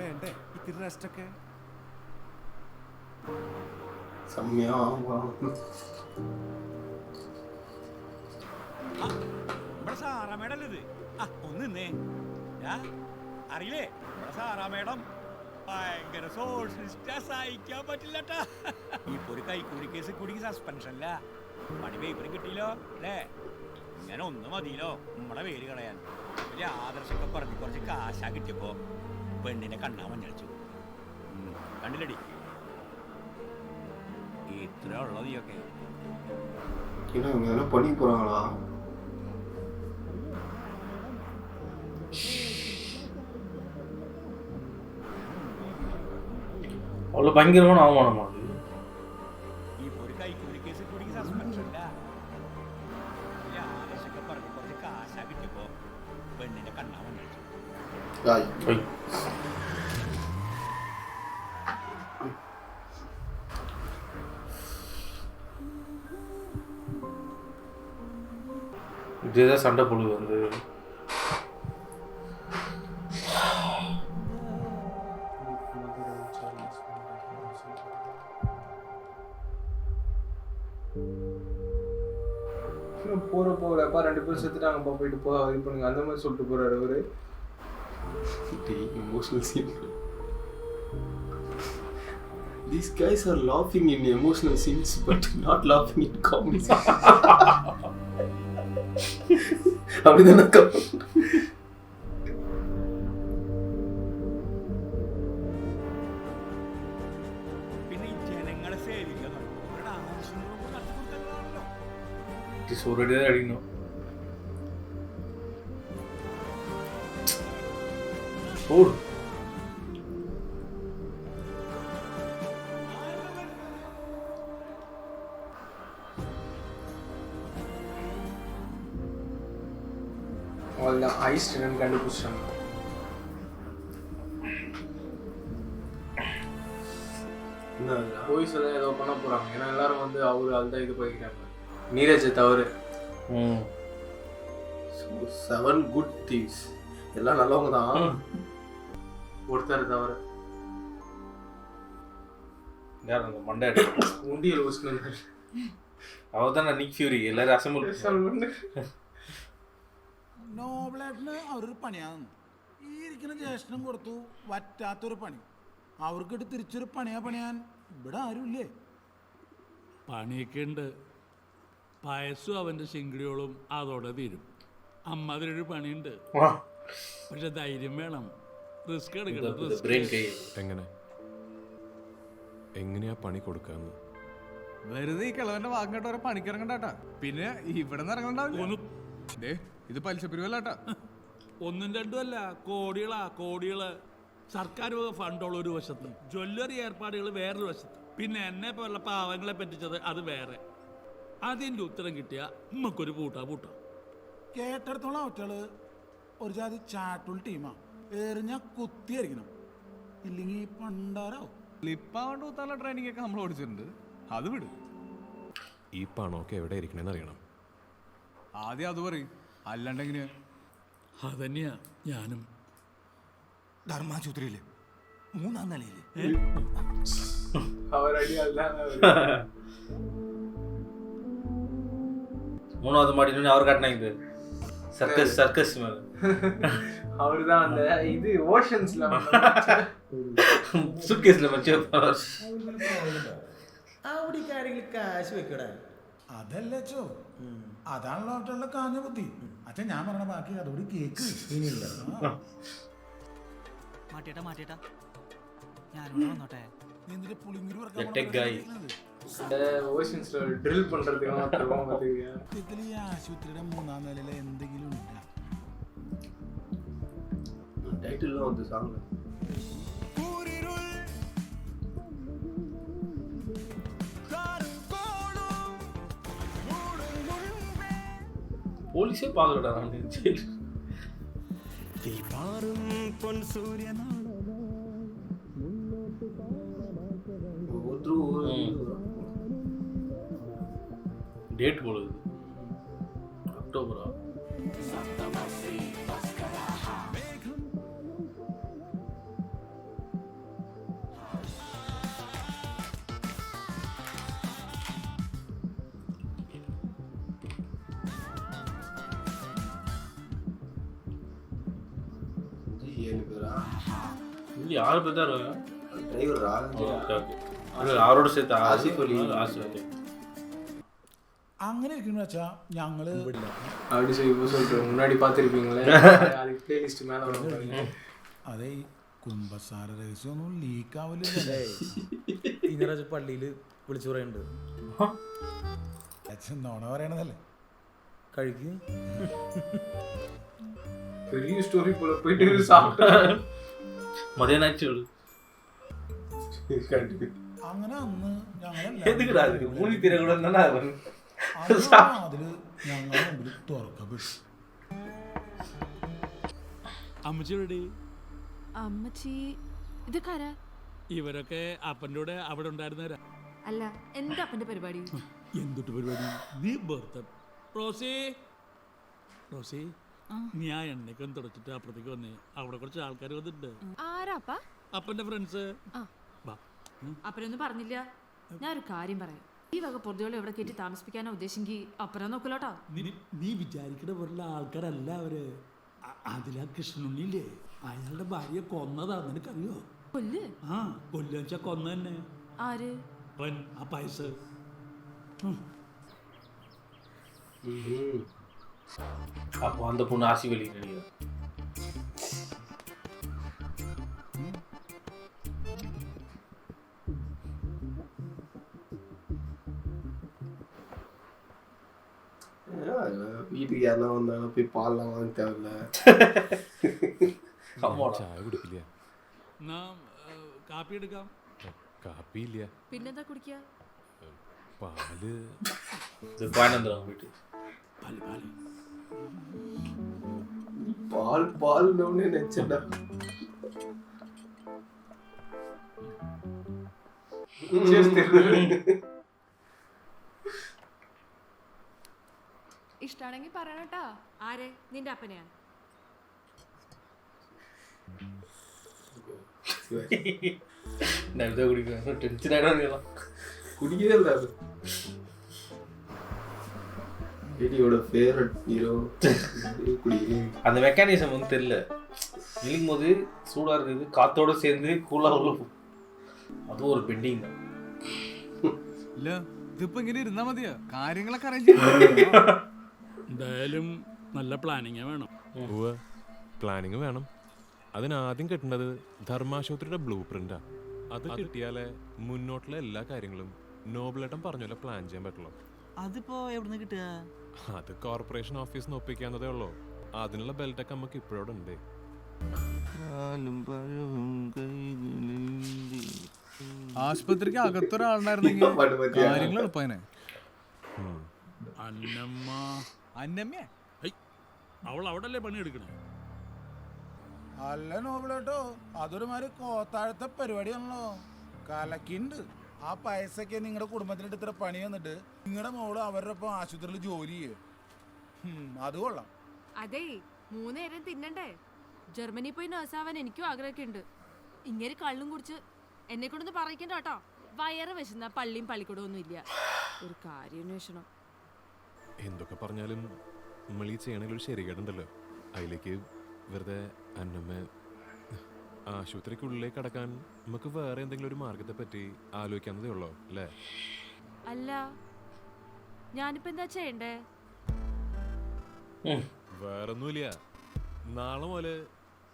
വേണ്ടേ ഇത്തിരി റെസ്റ്റൊക്കെ? സാറാമേടല്ലേ? ഒന്ന് നിന്നേ. അറിയില്ലേ സാറാമേടം ഭയങ്കര സോഷ്യലിസ്റ്റാ, സഹിക്കാൻ പറ്റില്ലട്ടാ. ഇപ്പൊ ഒരു കൈക്കൂലി കേസ് കൂടി സസ്പെൻഷനല്ല. പണി പേപ്പറും കിട്ടിയില്ലോ അല്ലേ? ഇങ്ങനെ ഒന്ന് മതിയില്ലോ നമ്മുടെ പേര് കളയാൻ. ഒരു ആദർശമൊക്കെ പറഞ്ഞ് കുറച്ച് കാശാ കിട്ടിയപ്പോ പെണ്ണിനെ കണ്ണാ മഞ്ഞളിച്ചു. കണ്ടില്ലടി? ഇത്ര ഉള്ളത് നീയൊക്കെ என்ன இவங்க எதனா பண்ணி போகிறாங்களா? அவ்வளோ பயங்கரமான அவமானமா அது? ഇപ്പോൾ ഒരു കൈക്കൂലി കേസ് കൂടി സസ്പെൻഷൻ ഇല്ല. ആരൊക്കെ പറഞ്ഞ് കുറച്ച് കാശാ കിട്ടിയപ്പോ പെണ്ണിന്റെ കണ്ണാമ இதுதான் சண்டை புழு வந்து போறப்பா 2 பேர் செத்துட்டாங்கப்பா, போயிட்டு போ இது பண்ணுங்க அந்த மாதிரி சொல்லிட்டு போறாரு அவரு. Emotional scene. These guys are laughing in emotional scenes but not laughing in comedy scenes. அப்படிதானே പിന്നെ ഈ ജനങ്ങളെ സേവിക്കുക അവരുടെ ആവശ്യങ്ങളും നടത്തിക്കൊടുത്തതാണല്ലോ. சோறு அடிக்கணும். சோறு அவ்வளோதான் ஐஸ் என்னன்னு கண்டுபிடிச்சாங்க. போய் சொல்ல ஏதோ பண்ண போறாங்க. ஏன்னா எல்லாரும் வந்து அவரு அதுதான் இது பண்ணிக்கிறாங்க. நீரஜ் தவறு. 7 good thieves. எல்லாம் நல்லவங்க தான். ஒருத்தர் தவறு. யார் அந்த மண்டை உண்டியல் ஊசினு அவர் தான் நிக் ஃபியூரி. எல்லாரும் அசம்பிள் നോബിളായിട്ടിന് അവരൊരു പണിയാണ്. ഈ ഇരിക്കുന്ന ജ്യേഷ്ഠനും കൊടുത്തു വറ്റാത്തൊരു പണി. അവർക്കിട്ട് തിരിച്ചൊരു പണിയാൻ ഇവിടെ ആരുമില്ലേ? പണിയൊക്കെ ഉണ്ട്. പായസും അവൻ്റെ ശിങ്കിടിയോളും അതോടെ തീരും. അമ്മാതിരൊരു പണിയുണ്ട്. പക്ഷെ ധൈര്യം വേണം. റിസ്ക് എടുക്കണം. എങ്ങനെയാ പണി കൊടുക്കാന്ന്? വെറുതെ ഈ കിളവന്റെ വാങ്ങോട്ട് ഓരോ പണിക്കിറങ്ങണ്ടാ. പിന്നെ ഇവിടെ നിന്ന് ഇറങ്ങണ്ടാവില്ല. ഇത് പലിശ പിരിവല്ലാട്ടാ. 1ഉം 2ഉം അല്ല, കോടികള്. സർക്കാർ വക ഫണ്ടുള്ള ഒരു വശത്ത്, ജ്വല്ലറി ഏർപ്പാടുകൾ വേറൊരു വശത്ത്, പിന്നെ എന്നെ പോലുള്ള പാവങ്ങളെ പറ്റിച്ചത് അത് വേറെ. അതിൻ്റെ ഉത്തരം കിട്ടിയ നമുക്കൊരു പൂട്ടാ. കേട്ടെടുത്തോളം ഒറ്റകള് ഒരു ജാതി ചാട്ടുൾ ടീമാ. എറിഞ്ഞ കുത്തിയായിരിക്കണം, ഇല്ലെങ്കിൽ പണ്ടാരാവും. ലിപ്പാണ്ട് കുത്താനുള്ള ട്രെയിനിങ് ഒക്കെ നമ്മൾ ഓടിച്ചിട്ടുണ്ട്. അത് വിട്. ഈ പണമൊക്കെ എവിടെ ഇരിക്കണെന്ന് അറിയണം. ആദ്യം അത് പറയും, അല്ലാണ്ടെങ്കിന് അതന്നെയാ ഞാനും. ധർമാശുപത്രിയില് 3ാം നിലയില് അവരടി അല്ല 3வது மாடின்னு அவர் காட்டினாங்க. சர்க்கஸ் மேல அவர்தான் அந்த இது ஓஷன்ஸ்ல சுட்கேஸ்ல வச்சு അവിടെ കാര്യങ്ങൾ കാശ് വെക്കടാ. അതല്ലേ ചോ, അതാണല്ലോ അവറ്റുള്ള കാഞ്ഞ ബുദ്ധി. അച്ഛൻ ഞാൻ പറഞ്ഞ ബാക്കി അതോട് കേക്ക്. മാറ്റിയേട്ടാ ഞാനിവിടെ വന്നോട്ടെ. നിന്റെ പുളിങ്കുരു ഓഷൻസ്ல ഡ്രിൽ பண்றதுக்கு മാത്രം മതിയാ. ഇതിൽ ഈ ആശുപത്രിയുടെ 3ാം നിലയിലെ എന്തെങ്കിലും ഉണ്ടോ? டைட்டில்லாம் வந்து சாங்ல போலீஸே பாக்கலடா நான். டேட் போடுது அக்டோபரா. ಇಲ್ಲಿ 6 பேர் தான் இருக்காங்க. டிரைவரா? ஓகே. அவரோட சேர்த்து ஆசிஃப் அலி. അങ്ങനെ ഇരിക്കുന്നു വെച്ചാ ഞങ്ങള് அப்படி சொல்லிட்டு முன்னாடி பார்த்துருப்பீங்களே, அதுக்கு பிளேலிஸ்ட் மேலே வரும். അതെ, ഈ കുംഭസാര രഹസ്യമൊന്നും ലീക്ക് ആവില്ലേ? ഇന്നലെ പള്ളിയിൽ വിളിച്ചു പറയുന്നുണ്ട്. നോണ പറയണതല്ലേ കഴിക്കും. பெரிய ஸ்டோரி போல போயிட்டு சாப்பிட்டு മതിയാനായിട്ടുള്ളൂ. അങ്ങനെ അന്ന് എതുക്കടാ ഇത്? മൂന്ന് തിര കൂടെ എന്താണ് അതില് ഞങ്ങളുടെ മുമ്പിൽ തുറക്കപ്പെട്ടു. അമ്മച്ചിയുടെ അമ്മച്ചി ഇതൊക്കാരാ? ഇവരൊക്കെ അപ്പൻ്റെ കൂടെ അവിടെ ഉണ്ടായിരുന്നവരാ. അല്ല എന്താ അപ്പന്റെ പരിപാടി? എന്തൊട്ട് പരിപാടി? നീ ബർത്തൻ റോസി റോസി നീ ആ എണ്ണയ്ക്കൊന്ന് തുടച്ചിട്ട് അപ്പുറത്തേക്ക് വന്നേ. അവിടെ കുറച്ച് ആൾക്കാർ വന്നിട്ടുണ്ട്. ആരാപ്പാ? അപ്പന്റെ ഫ്രണ്ട്സ്. അപ്പനൊന്നും പറഞ്ഞില്ല. ഞാൻ ഒരു കാര്യം പറയാം. ഈ വക പൊറുതികളെ എവിടെ കയറ്റി താമസിപ്പിക്കാനോ ഉദ്ദേശിച്ചെങ്കിൽ അപ്പുറം നോക്കലോട്ടോ. നീ വിചാരിക്കണ പോലുള്ള ആൾക്കാരല്ല അവര്. അതിലാ കൃഷ്ണുണ്ണില്ലേ, അയാളുടെ ഭാര്യയെ കൊന്നതാ. നിനക്കറിയോ? കൊല്ല്? ആ കൊല്ലെന്ന് വെച്ചാ കൊന്ന തന്നെ. ആര്? ആ പൈസ. அப்போ அந்த பொண்ணு ஆசி வெளியே கிடையாது. வீட்டுக்கு யாருன்னா வந்தாலும் போய் பால்லாம் வாங்க தேவையில்ல. ചായ കുടിക്കില്ല. കാപ്പി എടുക്കാം. കാപ്പി ഇല്ല. പിന്നെന്താ കുടിക്കുക? പാല്. പാനന്തരം വീട്ടിൽ பால் பால்னு நினைச்சேன்டா. ഇഷ്ടാണെങ്കിൽ പറയണട്ടാ. ആരെ? നിന്റെ അപ്പനെയാ? குடிக்கவே இல்லை. எடியோட ஃபேவரட் ஹீரோ. அந்த மெக்கானிசம் வந்து தெரியல. இழுக்கும் போது சூடா இருக்குது, காத்தோட சேர்ந்து கூலா உள்ள. അതും ഒരു പെൻഡിങ്. ഇല്ല ഇതിപ്പോ ഇങ്ങനെ ഇരുന്നാ മതിയോ? കാര്യങ്ങളൊക്കെ അറേഞ്ച് എന്തായാലും നല്ല പ്ലാനിങ് വേണം. പ്ലാനിങ് വേണം. അതിനാദ്യം കിട്ടേണ്ടത് ധർമാശുപത്രിയുടെ ബ്ലൂ പ്രിന്റാ. അത് കിട്ടിയാലേ മുന്നോട്ടുള്ള എല്ലാ കാര്യങ്ങളും നോബിളേട്ടൻ പറഞ്ഞ പ്ലാൻ ചെയ്യാൻ പറ്റുള്ളൂ. അതിപ്പോ എവിടുന്ന് കിട്ടുക? അത് കോർപ്പറേഷൻ ഓഫീസിൽ ഒപ്പിക്കാന്നതേ ഉള്ളൂ. അതിനുള്ള ബെൽറ്റൊക്കെ നമുക്ക് ഇപ്പോഴും ഉണ്ട്. ആശുപത്രിക്ക് അകത്തൊരാളുണ്ടായിരുന്നെങ്കിൽ കാര്യങ്ങൾ എളുപ്പനെ. അന്നമ്മ അന്നമ്മ അവൾ അവിടല്ലേ പണിയെടുക്കണേ? അല്ല നോബിളേട്ടോ, അതൊരു മാതിരി കോത്താഴത്തെ പരിപാടിയാണല്ലോ. കലക്കിണ്ട്. ആ പൈസക്ക് നിങ്ങളുടെ കുടുംബത്തിനിട്ട് ഇത്ര പണി വന്നിട്ട് നിങ്ങളുടെ മോള് അവരുടെ ഒപ്പം ആശുപത്രിയിൽ ജോലി ചെയ്യേ. അത് കൊള്ളാം. അതെ, 3 നേരം തിന്നണ്ടേ? ജർമ്മനി പോയി നഴ്സാവാൻ എനിക്കും ആഗ്രഹമൊക്കെ ഉണ്ട്. ഇങ്ങനെ കള്ളും കുടിച്ച് എന്നെ കൊണ്ടൊന്ന് പറയിക്കണ്ട കേട്ടോ. വയറ് വെച്ചുന്ന പള്ളിയും പള്ളിക്കൂടം ഒന്നും ഇല്ല. ഒരു കാര്യം അന്വേഷണം. എന്തൊക്കെ പറഞ്ഞാലും നമ്മൾ ഈ ചെയ്യണതിലൊരു ശരികേടുണ്ടല്ലോ. അതിലേക്ക് വെറുതെ അന്നമ്മ ആശുപത്രിക്കുള്ളിലേക്ക് കടക്കാൻ നമുക്ക് വേറെ എന്തെങ്കിലും ഒരു മാർഗത്തെ പറ്റി ആലോചിക്കാവുന്നതേ ഉള്ളൂ അല്ലേ? അല്ല, ഞാനിപ്പോ എന്താ ചെയ്യണ്ടേ? വേറൊന്നുമില്ല. നാളെ മുതല്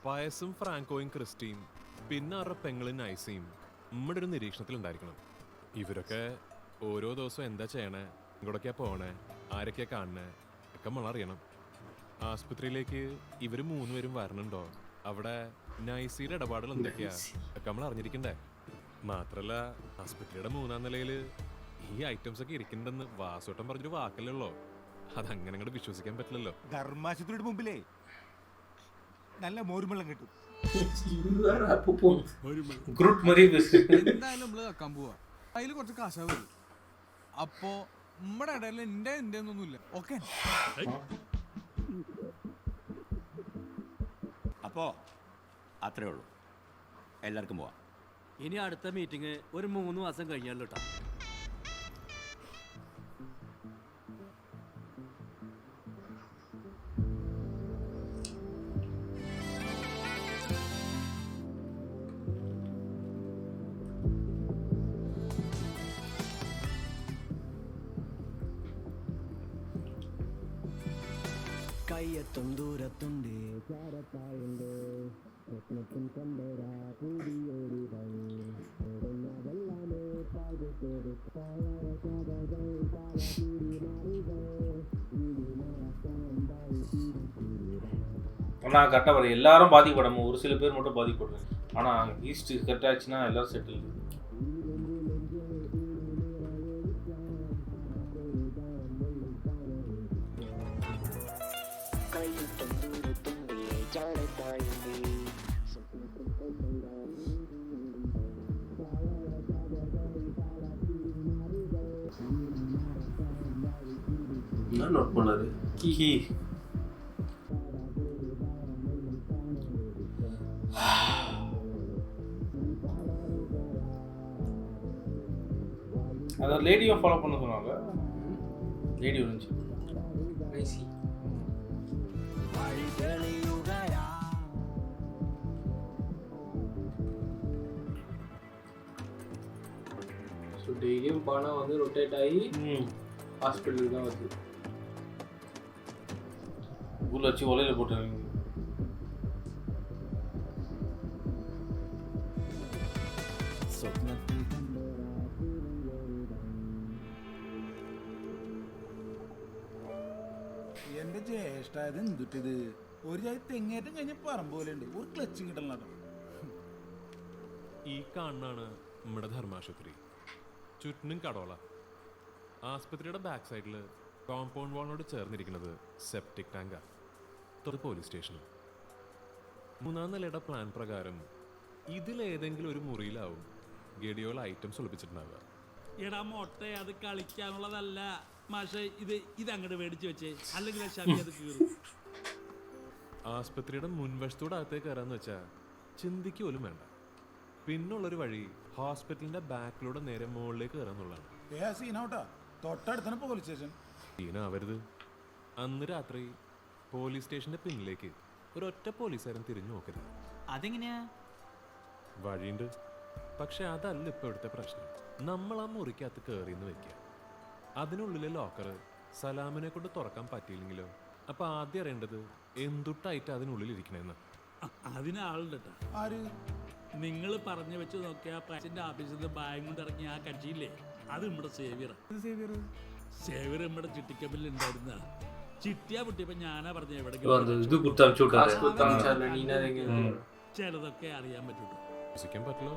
പയസും ഫ്രാങ്കോയും ക്രിസ്റ്റിയും പിന്നെ അവരുടെ പെങ്ങളും നൈസിയും നമ്മുടെ ഒരു നിരീക്ഷണത്തിലുണ്ടായിരിക്കണം. ഇവരൊക്കെ ഓരോ ദിവസവും എന്താ ചെയ്യണേ, ഇങ്ങോട്ടൊക്കെയാ പോണേ, ആരൊക്കെയാ കാണണേ ഒക്കെ നമ്മളറിയണം. ആശുപത്രിയിലേക്ക് ഇവർ 3 പേരും വരണുണ്ടോ, അവിടെ നൈസിയുടെ ഇടപാടുകൾ എന്തൊക്കെയാ ഒക്കെ നമ്മൾ അറിഞ്ഞിരിക്കണ്ടേ. മാത്രല്ല ആശുപത്രിയുടെ 3-ാം നിലയില് ഈ ഐറ്റംസ് ഒക്കെ ഇരിക്കണ്ടെന്ന് വാസോട്ടം പറഞ്ഞൊരു വാക്കല്ലേ ഉള്ളോ. അതങ്ങനെ അങ്ങോട്ട് വിശ്വസിക്കാൻ പറ്റില്ലല്ലോ. ധർമാശുപത്രിയുടെ മുമ്പിലേ നല്ല മോരുമെള്ളം കിട്ടും. എന്തായാലും നമ്മള് വെക്കാൻ പോവാ. അതില് കുറച്ച് കാശാവ് വരും. അപ്പോ നമ്മുടെ ഇടയിൽ എന്റെ ഒന്നുമില്ല. ഓക്കെ, അപ്പോ അത്രേ ഉള്ളൂ. എല്ലാവർക്കും പോവാം. ഇനി അടുത്ത മീറ്റിംഗ് ഒരു 3 മാസം കഴിഞ്ഞാലോ കേട്ടോ. കയ്യെത്തും ദൂരത്തുണ്ട് ചാരത്തായുണ്ട് സ്വപ്നത്തിൽ കണ്ടരാ പുതിയൊരു ஆனால் கரெக்டாக வரும், எல்லாரும் பாதிக்கப்படாம ஒரு சில பேர் மட்டும் பாதிக்கப்படுறாங்க. ஆனால் ஈஸ்ட் கரெக்டாக ஆச்சுன்னா எல்லாரும் செட்டில். என்ன நோட் பண்ணாரு? கிஹி அதான் லேடியும் ஃபாலோ பண்ண சொன்னாங்க. லேடி இருந்துச்சு. ஸோ டெய்லியும் பணம் வந்து ரொட்டேட் ஆகி ஹாஸ்பிட்டலுக்கு தான் வருது. ஊரில் வச்சு ஒலையில் போட்டுருவீங்க. എന്റെ ജ്യേഷ്ഠായത് എന്തുട്ടിത്? ഒരു ചായ തെങ്ങേറ്റം കഴിഞ്ഞ പറമ്പ് പോലെ ഉണ്ട്, ഒരു ക്ലച്ചും കിട്ടണം കേട്ടോ. ഈ കാണാണ് നമ്മുടെ ധർമാശുപത്രി. ചുറ്റിനും കടോള. ആസ്പത്രിയുടെ ബാക്ക് സൈഡിൽ കോമ്പൗണ്ട് വാളിനോട് ചേർന്നിരിക്കുന്നത് സെപ്റ്റിക് ടാങ്കാണ്. തൊട്ട് പോലീസ് സ്റ്റേഷൻ. 3-ാം നിലയുടെ പ്ലാൻ പ്രകാരം ഇതിലേതെങ്കിലും ഒരു മുറിയിലാവും ഗഡിയോൾ ഐറ്റംസ് ഒളിപ്പിച്ചിട്ടുണ്ടാവുക. എടാ മൊട്ടെ, അത് കളിക്കാനുള്ളതല്ല മാഷെ. ഇതങ്ങോട്ട് മേടിച്ചു വെച്ചേ, അല്ലെങ്കിൽ അത് കീറും. ആസ്പത്രിയുടെ മുൻവശത്തോടെ അകത്തേക്ക് കയറാന്ന് വെച്ചാൽ ചിന്തിക്ക് പോലും വേണ്ട. പിന്നുള്ളൊരു വഴി ഹോസ്പിറ്റലിന്റെ ബാക്കിലൂടെ നേരെ മുകളിലേക്ക് കയറാന്നുള്ളതാണ്. തൊട്ടടുത്താണ് പോലീസ് സ്റ്റേഷൻ. സീനാവരുത്. അന്ന് രാത്രി പോലീസ് സ്റ്റേഷന്റെ പിന്നിലേക്ക് ഒരൊറ്റ പോലീസുകാരൻ തിരിഞ്ഞു നോക്കരുത്. അതെങ്ങനെയാ? വഴിയുണ്ട്, പക്ഷെ അതല്ല ഇപ്പൊ ഇവിടുത്തെ പ്രശ്നം. നമ്മൾ ആ മുറിക്കകത്ത് കയറിയെന്ന് വെക്കുക, അതിനുള്ളിലെ ലോക്കർ സലാമിനെ കൊണ്ട് തുറക്കാൻ പറ്റിയില്ലെങ്കിലോ? അപ്പൊ ആദ്യം അറിയേണ്ടത് എന്തുട്ടായിട്ട് അതിനുള്ളിൽ ഇരിക്കണെന്ന്. അതിനാളുണ്ട് കേട്ടോ. നിങ്ങൾ പറഞ്ഞു വെച്ച് നോക്കിയാ പ്രസിഡന്റ് ഓഫീസിൽ നിന്ന് ബാഗ് കൊണ്ട് ഇറങ്ങിയ ആ കക്ഷിയില്ലേ, അത് നമ്മുടെ സേവിയർ നമ്മുടെ ചിട്ടിക്കമ്പിൽ ഉണ്ടായിരുന്ന ചിട്ടിയാ പൊട്ടിയപ്പോ ഞാനാ പറഞ്ഞ എവിടെ ചിലതൊക്കെ അറിയാൻ പറ്റൂട്ടോ. വിശ്വസിക്കാൻ പറ്റില്ലോ.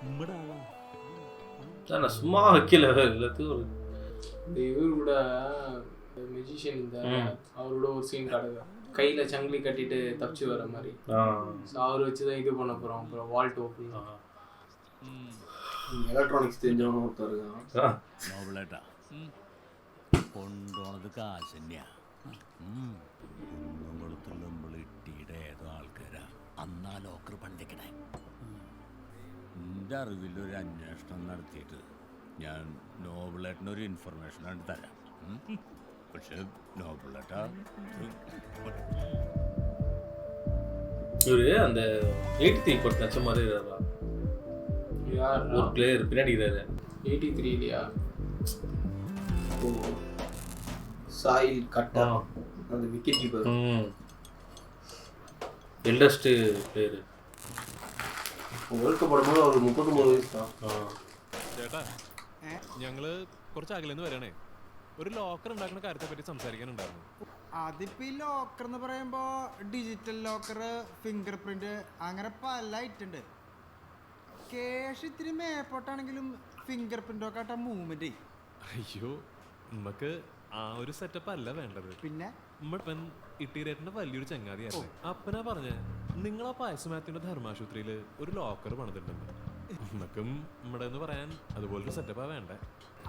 നമ്മുടെ ആളാ. சும்மா வைக்கல எல்லாத்துக்கும். இவரோட மெஜிஷியன் இந்த அவரோட ஒரு சீன் காட்டுது, கையில சங்கிலி கட்டிட்டு தப்பிச்சு வர மாதிரி. அவர் வச்சுதான் இது பண்ண போறோம். அப்புறம் வால்ட் ஓப்பன் எலக்ட்ரானிக்ஸ் தெரிஞ்சவனும் ஒருத்தர் இருக்கான். നോബിളേട്ടാ കൊണ്ടുപോണത് കാശ് തന്നെയാ. കുന്നംകുളത്തുള്ളിട്ടിയുടെ ഏതോ ആൾക്കാരാ അന്നാ ലോക്കർ പണ്ടിക്കണേ. എൻ്റെ അറിവിലൊരു അന്വേഷണം നടത്തിയിട്ട് ഞാൻ നോബിളേട്ടനൊരു ഇൻഫർമേഷൻ ആയിട്ട് തരാം. പക്ഷെ നോബിളേട്ടാ இவரு அந்த 83 படத்தை நச்ச மாதிரி இருக்காரா? ஒரு பிளேயர் பின்னாடி இருக்காரு. 83 இல்லையா? சாயில் கட்டா அந்த wicket keeper. Eldest player. World cup ആടുമ്പോൾ ഒരു 33 വയസ്സാണ്. ചേട്ടാ, ഞങ്ങള് കുറച്ച് അകലെന്ന് വരണേ. ഒരു ലോക്കർ ഉണ്ടാക്കുന്ന കാര്യത്തെ പറ്റി സംസാരിക്കാനുണ്ടായിരുന്നു. അതിപ്പോ ഈ ലോക്കർ എന്ന് പറയുമ്പോ ഡിജിറ്റൽ ലോക്കർ, ഫിംഗർ പ്രിന്റ്, അങ്ങനെ പല ഐറ്റുണ്ട്. ക്യാഷ് ഇത്തിരി മേപ്പോട്ടാണെങ്കിലും ഫിംഗർ പ്രിന്റ് ഒക്കെ ആട്ട മൂവ്മെന്റ്. അയ്യോ, നമുക്ക് ആ ഒരു സെറ്റപ്പ് അല്ല വേണ്ടത്. പിന്നെ നമ്മപ്പൻ ഇട്ടീരേട്ടന്റെ വലിയൊരു ചങ്ങാതിയായിരുന്നു. അപ്പനാ പറഞ്ഞ നിങ്ങളാ പായസമാത്തിന്റെ ധർമാശുപത്രിയില് ഒരു ലോക്കർ പണിതിട്ടുണ്ട്. നമുക്കും നമ്മുടെ എന്ന് പറയാൻ അതുപോലൊരു സെറ്റപ്പാ വേണ്ടേ.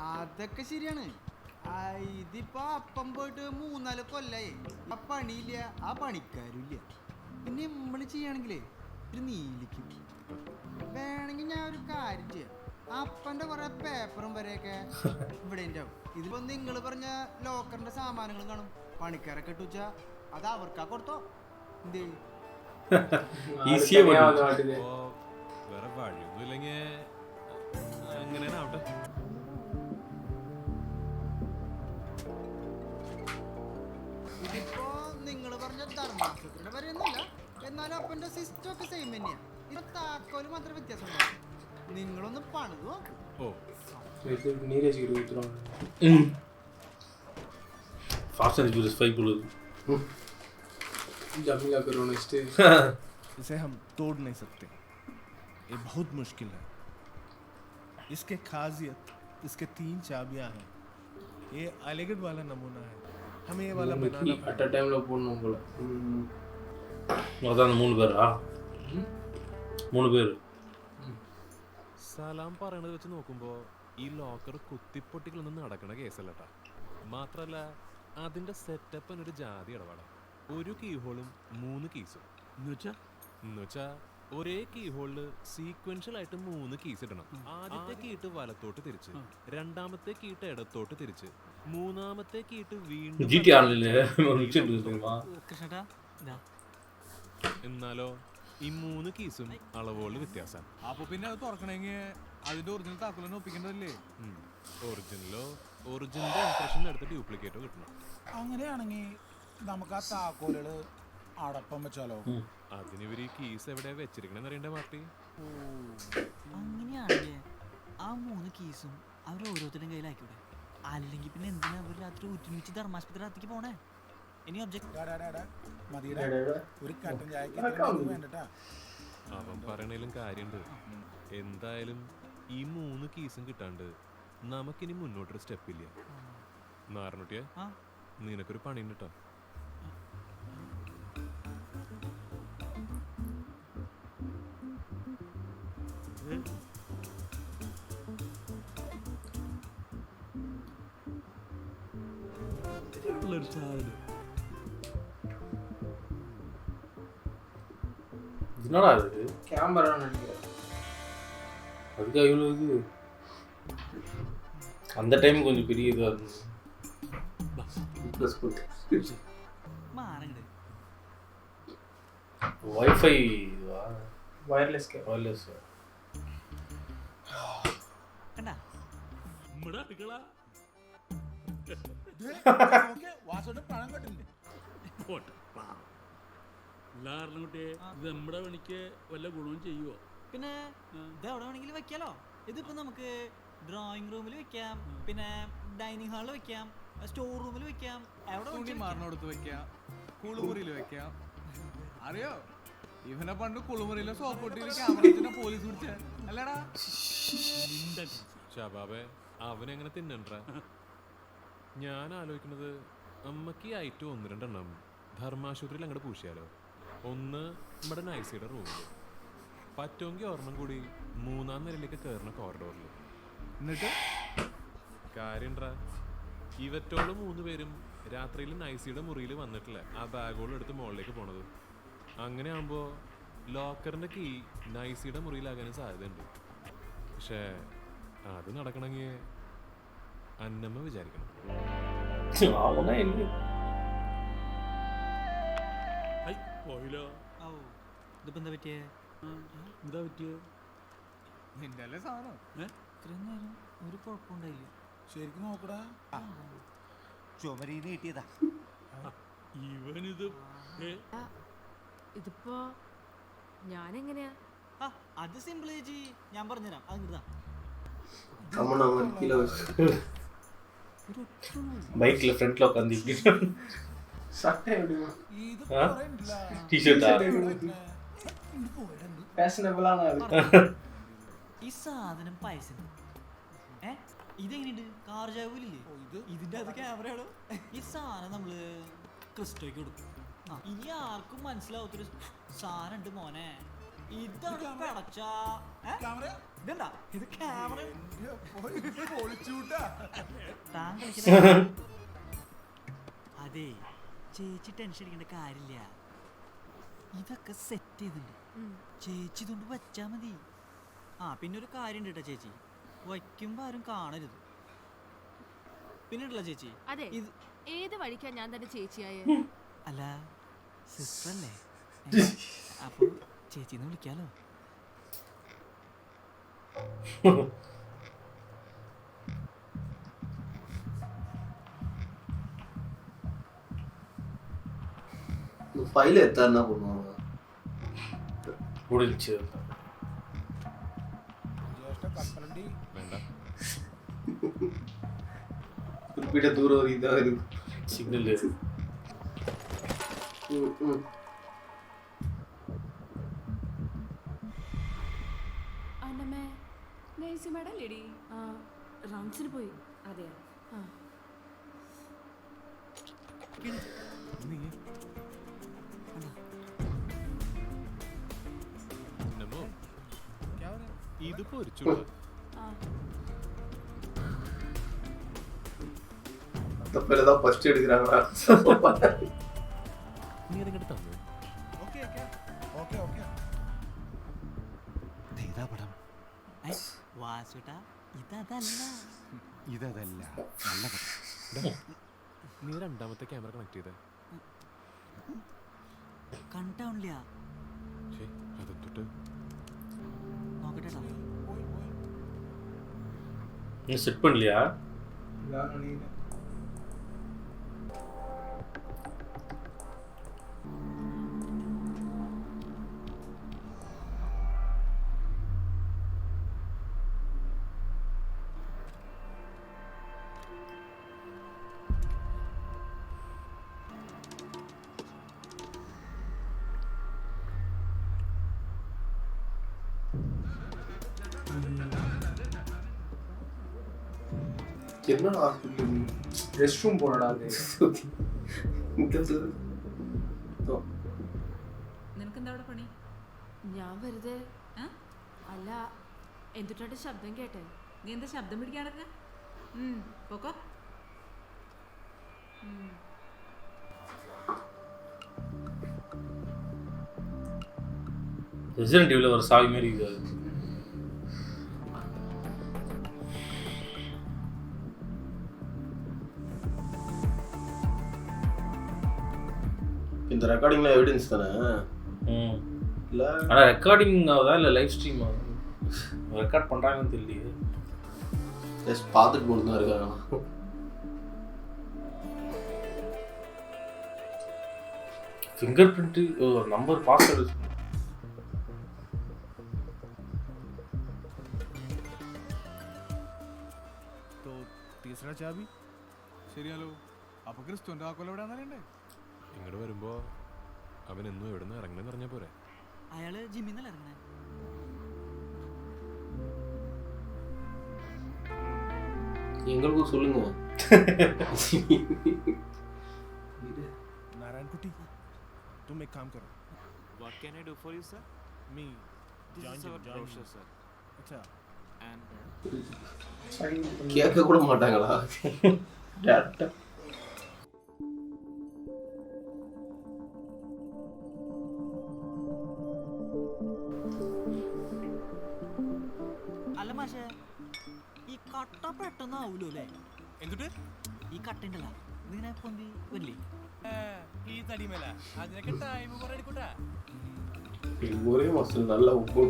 അതൊക്കെ ശരിയാണ്. ഇതിപ്പോ അപ്പം പോയിട്ട് 3-4 കൊല്ലായി. ആ പണിയില്ല, ആ പണിക്കാരും ഇല്ല. പിന്നെ നമ്മള് ചെയ്യാണെങ്കിലേ ഒരു നീലിക്കും. വേണമെങ്കിൽ ഞാൻ ഒരു കാര്യം ചെയ്യാം, അപ്പന്റെ കുറെ പേപ്പറും വരെയൊക്കെ ഇവിടെ ഉണ്ടാവും. ഇതിപ്പോ നിങ്ങൾ പറഞ്ഞ ലോക്കറിന്റെ സാമാനങ്ങളും കാണും. പണിക്കാരൊക്കെ ഇട്ടുവച്ചാ അത് അവർക്കാ കൊടുത്തോ. എന്തേ വേറെ വഴിയൊന്നും ഇല്ലെങ്കിൽ അങ്ങനെയാവട്ടെ. ഇതിപ്പോ നിങ്ങൾ പറഞ്ഞ ധർമാശുപത്രിയുടെ വരെയൊന്നുമില്ല, എന്നാലും അപ്പന്റെ സിസ്റ്റം ഒക്കെ സെയിം തന്നെയാ. ഇത് താക്കോല് മാത്രം വ്യത്യാസം. നിങ്ങളൊന്ന് പണിത് നോക്ക്. ഓ നീരജ് ഗിരി ഉത്തരവാണ് फास्ट एंड फ्यूरियस 5 बोलो जमीला करो नेक्स्ट इसे हम तोड़ नहीं सकते, ये बहुत मुश्किल है। इसके खासियत, इसके 3 चाबियां हैं। ये अलीगढ़ वाला नमूना है, हमें ये वाला बनाना अट अ टाइम लो போடணும் போல അതാണ് 3 പേരാ 3 പേര് സലാം പറയണത് വെച്ച് നോക്കുമ്പോൾ ഈ ലോക്കർ കുത്തിപ്പൊട്ടികളൊന്നും നടക്കണ കേസല്ലട്ടാ. മാത്രല്ല അതിന്റെ സെറ്റപ്പ് ഒരു ജാതി ഇടപാടാണ്. ഒരു കീ ഹോളും 3 കീസും എന്നുവെച്ചാ ഒരേ കീ ഹോളില് സീക്വൻഷ്യൽ ആയിട്ട് 3 കീസ് ഇടണം. ആദ്യത്തെ കീട്ട് വലത്തോട്ട് തിരിച്ച്, രണ്ടാമത്തെ കീട്ട് ഇടത്തോട്ട് തിരിച്ച്, മൂന്നാമത്തെ കീട്ട് വീണ്ടും എന്നാലോ ഈ 3 കീസും അളവുകളിൽ വ്യത്യാസം. അപ്പൊ പിന്നെ അത് തുറക്കണമെങ്കിൽ അതിന്റെ ഒറിജിനൽ താക്കോലിനെ ഒപ്പിക്കേണ്ടതല്ലേ? ഒറിജിനലിന്റെ ഇംപ്രഷൻ എടുത്ത് ഡ്യൂപ്ലിക്കേറ്റോ കിട്ടണം. അങ്ങനെയാണെങ്കിൽ നമുക്ക് ആ താക്കോലുകള് അടപ്പം വെച്ചാലോ? അതിനിവര് ഈ കീസ് എവിടെ വെച്ചിരിക്കണെന്ന് അറിയണ്ടേ മാർട്ടി? അങ്ങനെയാണെങ്കിൽ ആ 3 കീസും അവർ ഓരോരുത്തരും കയ്യിലാക്കിവിടെ. അല്ലെങ്കിൽ പിന്നെ എന്തിനാ അവർ രാത്രി ഉറ്റുമിച്ച് ധർമാശുപത്രിക്ക് പോണേ? ഇനി അവൻ പറയണേലും കാര്യണ്ട്. എന്തായാലും ഈ 3 കീസും കിട്ടാണ്ട് നമുക്കിനി മുന്നോട്ടൊരു സ്റ്റെപ്പില്ല. നാരണുട്ടിയെ നിനക്കൊരു പണിയുണ്ട് കേട്ടോ. என்னடா இது கேமரா நினைக்கிறேன். அதுக்கு இவ்வளோ இது அந்த டைம் கொஞ்சம் பெரிய இதாக இருந்தது. வைஃபை இதுவா? വയർലെസ് വയർലെസ് നമ്മുടെ പണിക്ക് വല്ല ഗുണവും ചെയ്യുവോ? പിന്നെ ഇത് എവിടെ വേണമെങ്കിലും വെക്കാലോ. ഇതിപ്പോ നമുക്ക് ഡ്രോയിങ് റൂമിൽ വെക്കാം, പിന്നെ ഡൈനിങ് ഹാളിൽ വെക്കാം, സ്റ്റോർ റൂമിൽ വെക്കാം, തുണി മാറിനോടത്ത് വെക്കാം, കുളിമുറിയിൽ വെക്കാം. അറിയോ ഇവനെ പണ്ട് കുളിമുറിയിലെ സോപ്പൊട്ടിയിൽ ക്യാമറ പോലീസ് പിടിച്ച അല്ലടാ. ഷാബാബെ അവനെങ്ങനെ തിന്നണ്ട. ഞാൻ ആലോചിക്കുന്നത് അമ്മക്ക് ഈ ഐറ്റം 1-2 എണ്ണം ധർമാശുപത്രിയിൽ അങ്ങോട്ട് പൂശിയാലോ. ഒന്ന് നമ്മുടെ നൈസിയുടെ റൂമിൽ, പറ്റുമെങ്കിൽ ഓർമ്മ കൂടി 3-ാം നിലയിലേക്ക് കയറുന്ന കോറിഡോറിൽ. എന്നിട്ട് കാര്യണ്ടാ ഇവറ്റോള് 3 പേരും രാത്രിയിൽ നൈസിയുടെ മുറിയിൽ വന്നിട്ടില്ല ആ ബാഗുകൾ എടുത്ത് മുകളിലേക്ക് പോണത്. അങ്ങനെ ആകുമ്പോ ലോക്കറിന്റെ കീ നൈസിയുടെ മുറിയിലാകാനും സാധ്യതയുണ്ട്. പക്ഷേ അത് നടക്കണമെങ്കിൽ അന്നമ്മ വിചാരിക്കണം. ഇതിപ്പോ എന്താ പറ്റിയേ? എന്താ പറ്റിയ നിന്റെ അല്ലേ സാധനം? ഇത്രയും നേരം ഒരു കുഴപ്പമുണ്ടായില്ല. ശരിക്കും നോക്കടാ, ചുമരീന്ന് കിട്ടിയതാ. ഇവനിത് ഇതിപ്പോ ഞാനെങ്ങനെയാ? അത് സിമ്പിൾ ചേച്ചി, ഞാൻ പറഞ്ഞുതരാം. അത് കിട്ടാ பைக்ல ஃப்ரண்ட்ல உட்கார்ந்து இப்படி சட்டை எப்படி டி-ஷர்ட்டா ഫാഷനബിളാണ് അത്. ഈ സാധനം പൈസ ഇതെങ്ങനെയുണ്ട്? കാർ ജാവൂലില്ലേ, ഇതിന്റെ അത് ക്യാമറയാണോ? ഈ സാധനം നമ്മള് ക്രിസ്റ്റോയ്ക്ക് കൊടുക്കും. ഇനി ആർക്കും മനസ്സിലാവത്തൊരു സാധനം ഉണ്ട് മോനെ. ഇതാണ് പടച്ചാ ഇതെന്താ ഇത് ക്യാമറ. അതെ ചേച്ചി ടെൻഷൻ അടിക്കേണ്ട കാര്യമില്ല, ഇതൊക്കെ സെറ്റ് ചെയ്തിട്ടുണ്ട്. ചേച്ചി ഇതുകൊണ്ട് വച്ചാ മതി. പിന്നെ ഒരു കാര്യം ഉണ്ട് കേട്ടോ ചേച്ചി, വയ്ക്കുമ്പോ ആരും കാണരുത്. പിന്നെ ചേച്ചി അതെ ഏത് വഴിക്കാ ഞാൻ തന്നെ ചേച്ചിയായ? അല്ല സിസ്റ്റർ അല്ലേ, അപ്പൊ ചേച്ചിന്ന് വിളിക്കാലോ. ஃபைல் எத்தா என்ன பண்ணுவாங்க? முடிஞ்சு വേണ്ട குறிப்பிட்ட தூரம் வரைக்கும் தான் இருக்கு സിഗ്നൽ. അന്നമ്മേ നൈസി മാഡം ലേഡി റൗണ്ട്സിന് പോയി. അതെയോ? ആ നമോ ഇത് പൊരിച്ചുള്ള அந்த பேரை தான் ஃபர்ஸ்ட் எடுக்கிறாங்களா? നീ അതിങ്ങോട്ട് തന്നു. ഓക്കെ ഓക്കെ ഓക്കെ ഇതാ പടം. വാസുട്ടാ ഇതല്ല. ഇതല്ല നല്ല പടം. നീ രണ്ടാമത്തെ ക്യാമറ കണക്ട് ചെയ്തേ. കണ്ടാവില്ല. അതെന്തൊട്ട് നോക്കട്ടെ. நீ செட் பண்ணலையா? என்னடா ஹாஸ்பிட்டல் ரெஸ்ட் ரூம் போனடா அது. നിനക്കെന്താ അവിടെ പണി? ഞാൻ വെറുതെ. അല്ല എന്തുട്ടായിട്ട് ശബ്ദം കേട്ടെ? നീ എന്താ ശബ്ദം പിടിക്കാനൊക്കെ? പോക്കോ. ரெசிடென்ட் இவ்ல ஒரு சாவி மாதிரி இருக்குது. இந்த ரெக்கார்டிங்ல எவிடன்ஸ் தானே? இல்ல ஆனா ரெக்கார்டிங் ஆகுதா இல்ல லைவ் ஸ்ட்ரீம் ஆகுதா? ரெக்கார்ட் பண்றாங்கன்னு தெரியலையே. ஜஸ்ட் பார்த்துட்டு போட்டு தான் இருக்காங்க. फिंगर प्रिंट नंबर पासवर्ड तो तीसरा चाबी ശരിയാലോ. അപ്പൊ ക്രിസ്തുവിന്റെ ആക്കോല എവിടെയാന്നറിയണ്ടേ? ഇങ്ങോട്ട് വരുമ്പോ അവൻ എന്നും എവിടെ നിന്ന് ഇറങ്ങണെന്ന് പറഞ്ഞാ പോരെ. അയാള് ജിമ്മിന്നല്ല ഇറങ്ങണേ. எங்களுக்கும் சொல்லுங்க. नारायण कुटी तुम एक काम करो. What can I do for you, sir? Me. This is our brochure, sir. अच्छा. And கேட்க கூட மாட்டாங்களா? டேரக்டா അല്ല മാഷേ ഈ കട്ട പെട്ടെന്ന് ആവൂലോ അല്ലേ? എന്നിട്ട് ഈ കട്ടണ്ടല്ല ഇതിങ്ങനെ പൊന്തി വരില്ലേ? ഈ തടിമേല അതിനൊക്കെ ടൈം കുറെ എടുക്കൂട്ടാ. ஒரே மாசம் நல்லா உப்பு.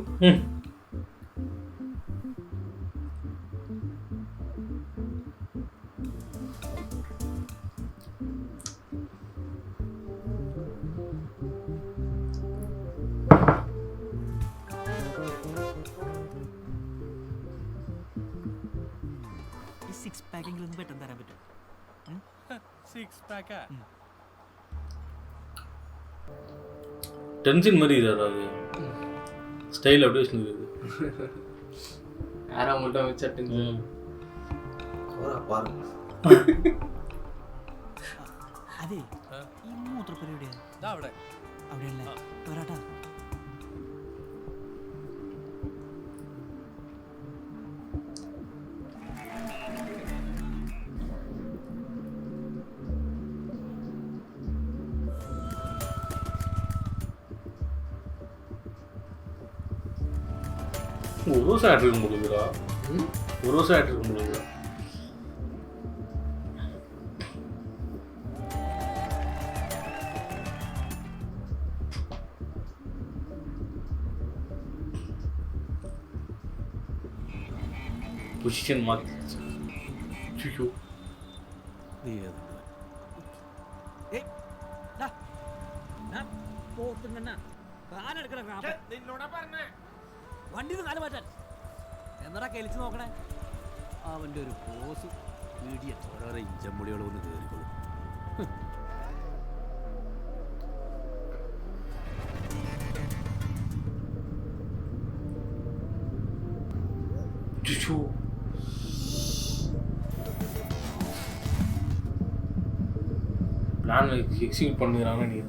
ഈ 6 പാക്കെങ്കിലും ഒന്ന് പെട്ടെന്ന് തരാൻ പറ്റും? 6 പാക്കാ? டென்ஷன் மாதிரி இருக்காரு. ஸ்டைல் அப்படியே வச்சுருக்குது. யாரா மட்டும் வச்சா டென்ஷன். பாருங்க. അതെ ഈ മൂത്രപ്പുര എവിടെയാ? അവിടെ അവിടെയല്ലേ? വരാട്ടാ. ஒரு வருஷம் ஆயிட்டு இருக்கும் போதுடா. ஒரு வருஷம் ஆயிட்டு இருக்கும் போது. പൊസിഷൻ മാറ്റി. ചുച്ചു. വണ്ടി കാല് മാറ്റാൻ എന്നടാ കെലിച്ച് നോക്കണേ. അവൻ്റെ ഒരു പോസ് വീഡിയോ ഓരോരോ ഇഞ്ചമ്പുളികളൊന്ന് കയറിക്കോളും. பிளான் எக்ஸிக்யூட் பண்ணுறாங்க நீ.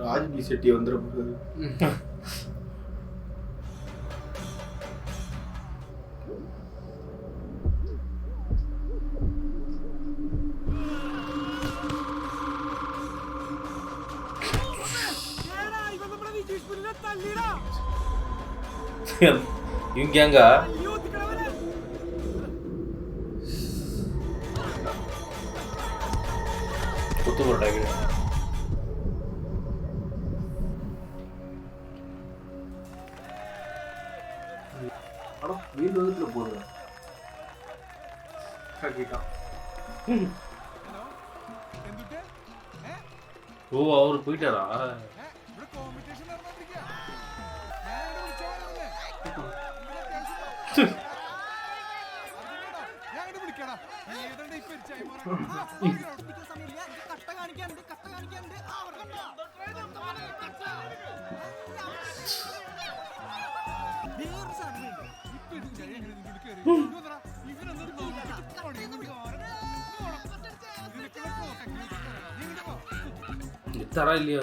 ராஜ்பி செட்டி வந்துட போகுது. இவன் கேங்கா குத்து போட்டாங்க. ஆனால் வீடு வந்து போடுவேன் கேட்டான். ஓ அவரு போயிட்டாரா? എത്താറാ ഇല്ലയോ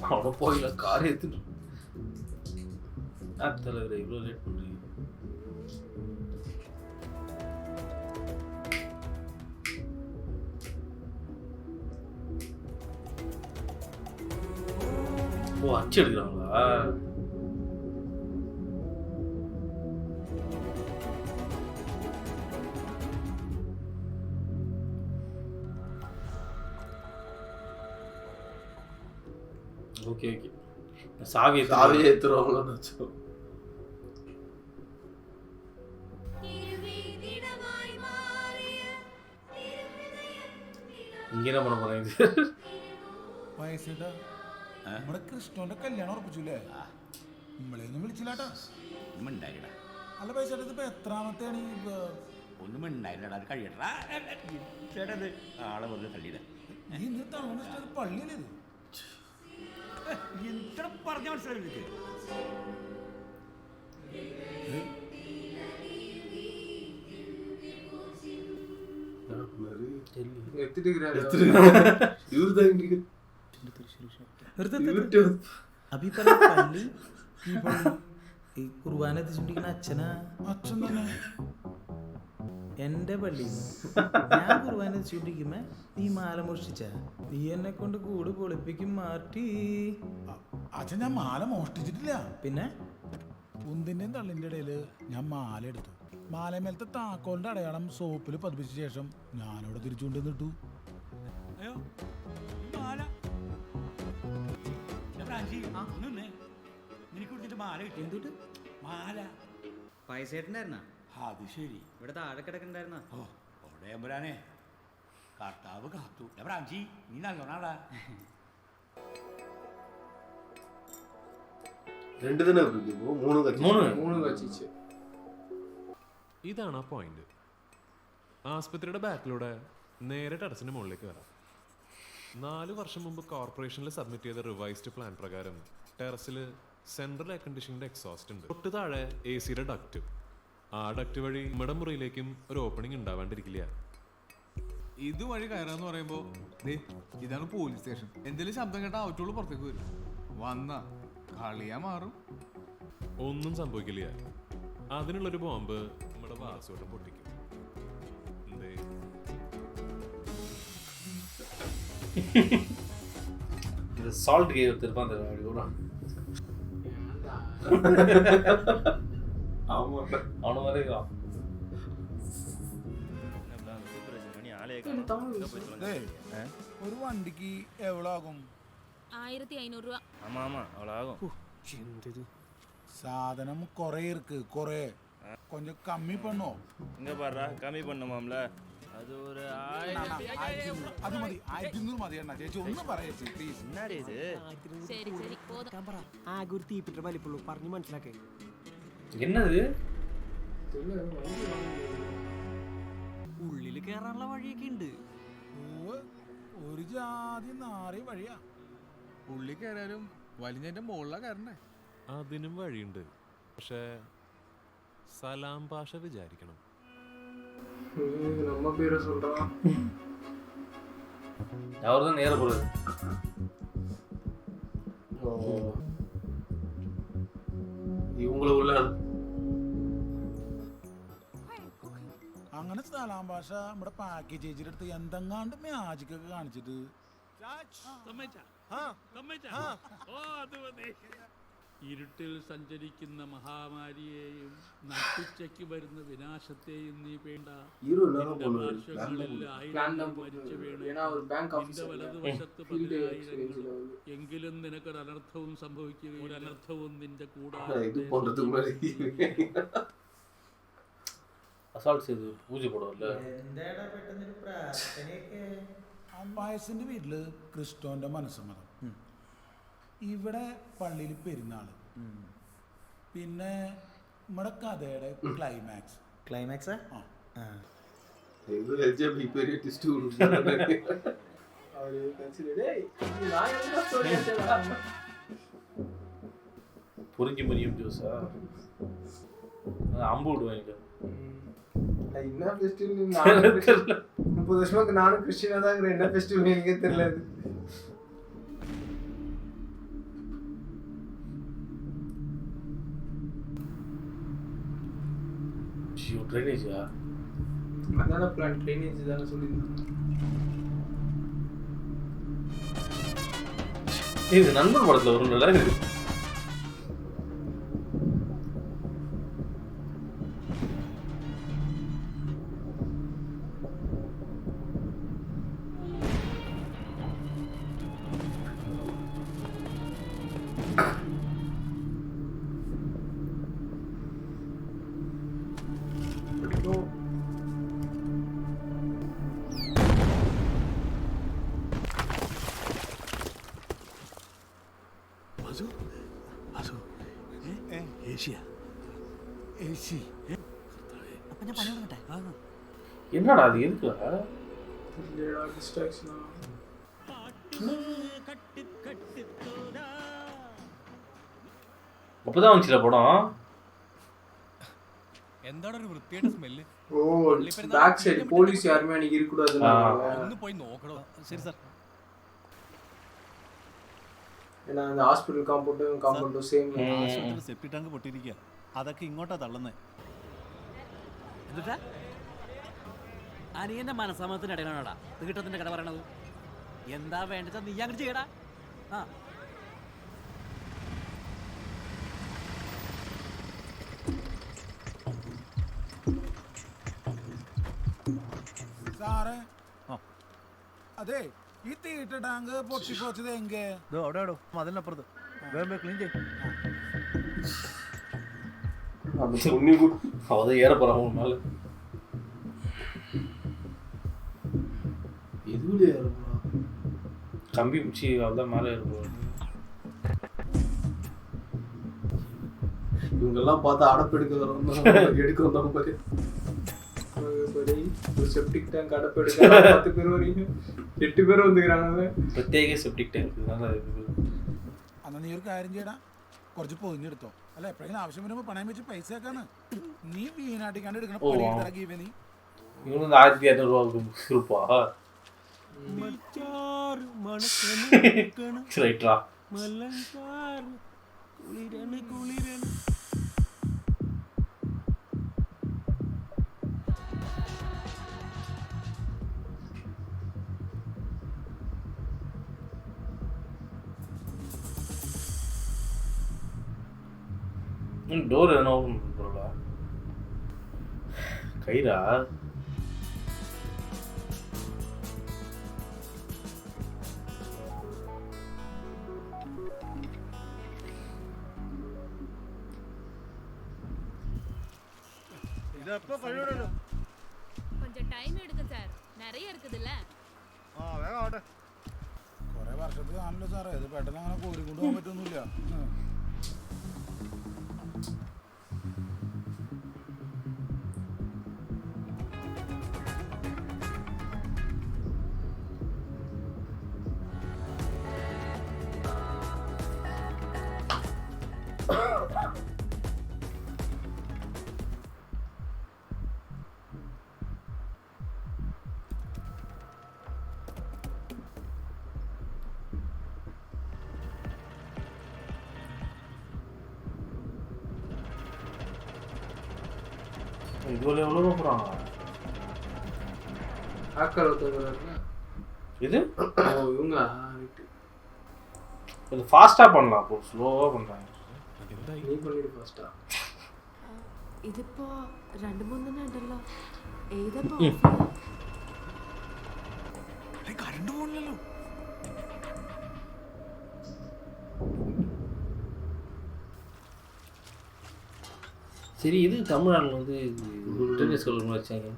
അവിടെ പോയില്ല കാർ എത്തിട്ടു. தலைவர் இவ்வளோ லேட் பண்ணுறீங்க? ஓ அச்சு எடுக்கிறாங்களா? ஓகே ஓகே சாவியை ஏற்றுருவாங்களோன்னு வச்சோம். ഇങ്ങനെ പോണ പറയുന്നത് വയസ്സേട്ടാ നമ്മുടെ കൃഷ്ണന്റെ കല്യാണം ഉറപ്പിച്ചില്ലേ? നമ്മളെയൊന്നും വിളിച്ചില്ലാട്ടാ. ഉണ്ടായിടാ അല്ല പൈസേട്ടാ ഇതിപ്പോ എത്രാമത്തെയാണ്? ഒന്നും ഉണ്ടായില്ലടാ, അത് കഴിയട്ടാ ചേട്ടത് ആളെ വെറുതെ തള്ളിയിട. ഇന്ന് താമസിച്ചത് പള്ളിയിലേ എത്ര പറഞ്ഞ മനസ്സിലായി. കുർബാന എത്തിച്ചോണ്ടിരിക്കുന്ന അച്ഛനാ? അച്ഛൻ തന്നെ എന്റെ പള്ളിയിൽ ഞാൻ കുർബാന എത്തിച്ചോണ്ടിരിക്കുമ്പോ നീ മാല മോഷ്ടിച്ച? നീ എന്നെ കൊണ്ട് കൂട് പൊളിപ്പിക്കും മാറ്റി. അച്ഛൻ ഞാൻ മാല മോഷ്ടിച്ചിട്ടില്ല. പിന്നെ ഉന്തിന്റെയും തള്ളിന്റെ ഇടയില് ഞാൻ മാല എടുത്തു. മാലമേലത്തെ താക്കോലിന്റെ അടയാളം സോപ്പിൽ പതിപ്പിച്ച ശേഷം ഞാനവിടെ തിരിച്ചുകൊണ്ട് ഇട്ടു. അയ്യോ മാല നിനക്ക് കൊടുത്തിട്ട് മാല കിട്ടി. എന്തുട്ട് മാല പൈസേട്ടനായിരുന്നാ? അത് ശരി, ഇവിടെ താഴെ കിടക്കണ്ടായിരുന്ന? ഓ അവിടെ എമ്പരാനെ കർത്താവ് കാത്തു. ബ്രാഞ്ചി നീ നല്ലോണാടാ. രണ്ട് തന്നെ മൂന്ന് കച്ചിച്ച്. ഇതാണ് ആ പോയിന്റ്. ആസ്പത്രിയുടെ ബാക്കിലൂടെ നേരെ ടെറസിന്റെ മുകളിലേക്ക് വരാം. 4 വർഷം മുമ്പ് കോർപ്പറേഷനിൽ സബ്മിറ്റ് ചെയ്ത റിവൈസ്ഡ് പ്ലാൻ പ്രകാരം ടെറസിൽ സെൻട്രൽ എയർ കണ്ടീഷനിന്റെ എക്സോസ്റ്റ് ഉണ്ട്. തൊട്ട് താഴെ AC-യുടെ ഡക്റ്റ്. ആ ഡക്റ്റ് വഴി നമ്മുടെ മുറിയിലേക്കും ഒരു ഓപ്പണിംഗ് ഉണ്ടാവാണ്ടിരിക്കില്ല. ഇതുവഴി കയറാന്ന് പറയുമ്പോ ഇതാണ് പോലീസ് സ്റ്റേഷൻ. എന്തെങ്കിലും ശബ്ദം കേട്ടാ ഔറ്റുള്ളൂ പുറത്തേക്ക് വരും. വന്ന കളിയാ മാറും. ഒന്നും സംഭവിക്കില്ല. അതിനുള്ളൊരു ബോംബ് നമ്മുടെ വാസുവിനെ പൊട്ടിക്കും. சால்ட் கேவ் திருப்பான் தருவாங்க கூட. அவன மாதிரி ഒരു വണ്ടിക്ക് എവ്വളാകും? 1500 രൂപ. ஆமா ஆமா அவ்வளோ സാധനം കൊറേ ഇருக்கு കൊറേ கொஞ்சம் கம்மி பண்ணோ. இங்க பாரு கம்மி பண்ணுமாம்ல அது ஒரு അത് മതി 1500 മതി അണ്ണാ. ചേച്ചി ഒന്ന് പറയേ പ്ലീസ്. என்னடி இது ശരി ശരി പോതാ. ആകെ ഒരു തീപ്പിട്ട വലിപ്പുള്ളൂ പറഞ്ഞു മനസ്സിലാക്കേ. என்னது ഉള്ളില് കേറാനുള്ള വഴിയൊക്കെ ഉണ്ട്. ഒരു ജാതി നാറി വഴിയാ. ഉള്ളി കയറാനും വലിഞ്ഞതിന്റെ മുകളിലാ കയറണേ. അതിനും വഴിയുണ്ട്, പക്ഷേ സലാം ഭാഷ വിചാരിക്കണം. நம்ம பேரை சொல்றான். அவர்தான் நேர போறது. இவங்கள உள்ள അങ്ങനെ സലാം ഭാഷ നമ്മുടെ പാക്കേജ് ചേച്ചിയുടെ അടുത്ത് എന്തെങ്ങാണ്ട് മാജിക്കൊക്കെ കാണിച്ചിട്ട് ഇരുട്ടിൽ സഞ്ചരിക്കുന്ന മഹാമാരിയെയും നട്ടുച്ചയ്ക്ക് വരുന്ന വിനാശത്തെയും നീ വേണ്ട. എങ്കിലും നിനക്കൊരു അനർത്ഥവും സംഭവിക്കുകയും ഒരു അനർത്ഥവും നിന്റെ അമ്പായസിന്റെ വീട്ടില് ക്രിസ്റ്റോന്റെ മനസ്സമ്മതം, ഇവിടെ പള്ളിയിൽ പെരുന്നാള്, പിന്നെ നമ്മുടെ കഥയുടെ ക്ലൈമാക്സ്. ക്ലൈമാക്സ് புரிஞ்சு முடியும் ஜூஸா அம்பு விடுவாங்க. என்ன ஃபெஸ்டிவல் 30 வருஷமாக்கு நானும் கிறிஸ்டியனா தான் இருக்கிறேன். என்ன ஃபெஸ்டிவல் எனக்கே தெரியல. ட்ரைனேஜா அதான பிளான். ட்ரைனேஜ் தான சொல்லிருந்தாங்க. இது நண்பர் படத்துல வரும்ல இது. என்னடா அது எதுக்கு டிஸ்ட்ராக்ஷனா? அப்பதான் வந்துச்சுல படம். എന്താണ് ഒരു വൃത്തിയായിട്ട് സ്മെല്ല്? ഓ ബാക്ക് സൈഡ് പോലീസ് யாருமே அன்னைக்கு இருக்க கூடாதுன்னு ഒന്ന് പോയി നോക്കണോ? ശരി സാർ. എന്നാ அந்த ஹாஸ்பிடல் காம்பவுண்டும் சேம். ആശുപത്രി സെപ്റ്റി ടാങ്ക് പൊട്ടിയിരിക്കുക. അതൊക്കെ ഇങ്ങോട്ടാ തള്ളുന്നേ. എന്നിട്ടാ അനിയന്റെ മനസ്സമ്മതത്തിന് ഇടയിലാണോടാ തീട്ടത്തിന്റെ കഥ പറയണത്? എന്താ വേണ്ടത് നീ അങ്ങോട്ട് ചെയ്യടാ. ആ സാറേ അതെ ഈ തീട്ട ടാങ്ക് പൊട്ടിപ്പോച്ചത് എങ്കെ? അവിടെ അതിനപ്പുറത്ത് ക്ലീൻ ചെയ്യും. அவதான் ஏற போறான் உன்னால. எதுல ஏற போறான்? கம்பி பிடிச்சி அவதான் மேலே ஏற போறான். இவங்கெல்லாம் பார்த்தா அடப்பெடுக்க வரோம் எடுக்க வந்தவங்க பாரு. ஒரு செப்டிக் டேங்க் அடப்பெடுக்க 10 பேர் வரீங்க, 8 பேர் வந்துக்கிறாங்க. പ്രത്യേക സെപ്റ്റിക് ടാങ്ക്. അന്ന് നീ ഒരു കാര്യം ചെയ്യടാ, കുറച്ച് പൊതിഞ്ഞെടുത്തോ. അല്ല എപ്പോഴെങ്കിലും ആവശ്യം വരുമ്പോ പണയം വെച്ച് പൈസ ആക്കാണ്. നീ വീണാട്ടിക്കാണ്ട് എടുക്കണ പണി നീ. இவங்க 1200 ரூபாய்க்கு இருப்பா. ரைட்ரா டோர் எதனா ஓப்பன் பண்ணுறா கயிறா? கொஞ்சம் டைம் எடுக்கும் சார், நிறைய இருக்குதுல்ல. കുറെ വർഷത്തിൽ ആണല്ലോ സാറേ, ഇത് പെട്ടെന്ന് അങ്ങനെ കോരിക്കൊണ്ട് പോകാൻ പറ്റൊന്നുമില്ല. இதுவரை எவ்வளோ போகிறாங்க ஆக்கர் ஒருத்தவங்க இது இவங்க இது ஃபாஸ்ட்டாக பண்ணலாம், அப்போ ஸ்லோவாக பண்ணுறாங்க. നീ பண்ணிடு ഫാസ്റ്റാ. ഇതിപ്പോ 2-3 ഉണ്ടല്ലോ. ഏതപ്പോ കറണ്ട് പോണല്ലോ. சரி, இது தமிழ்நாட்டில் வந்து டென்னிஸ் கலர் வச்சாங்க.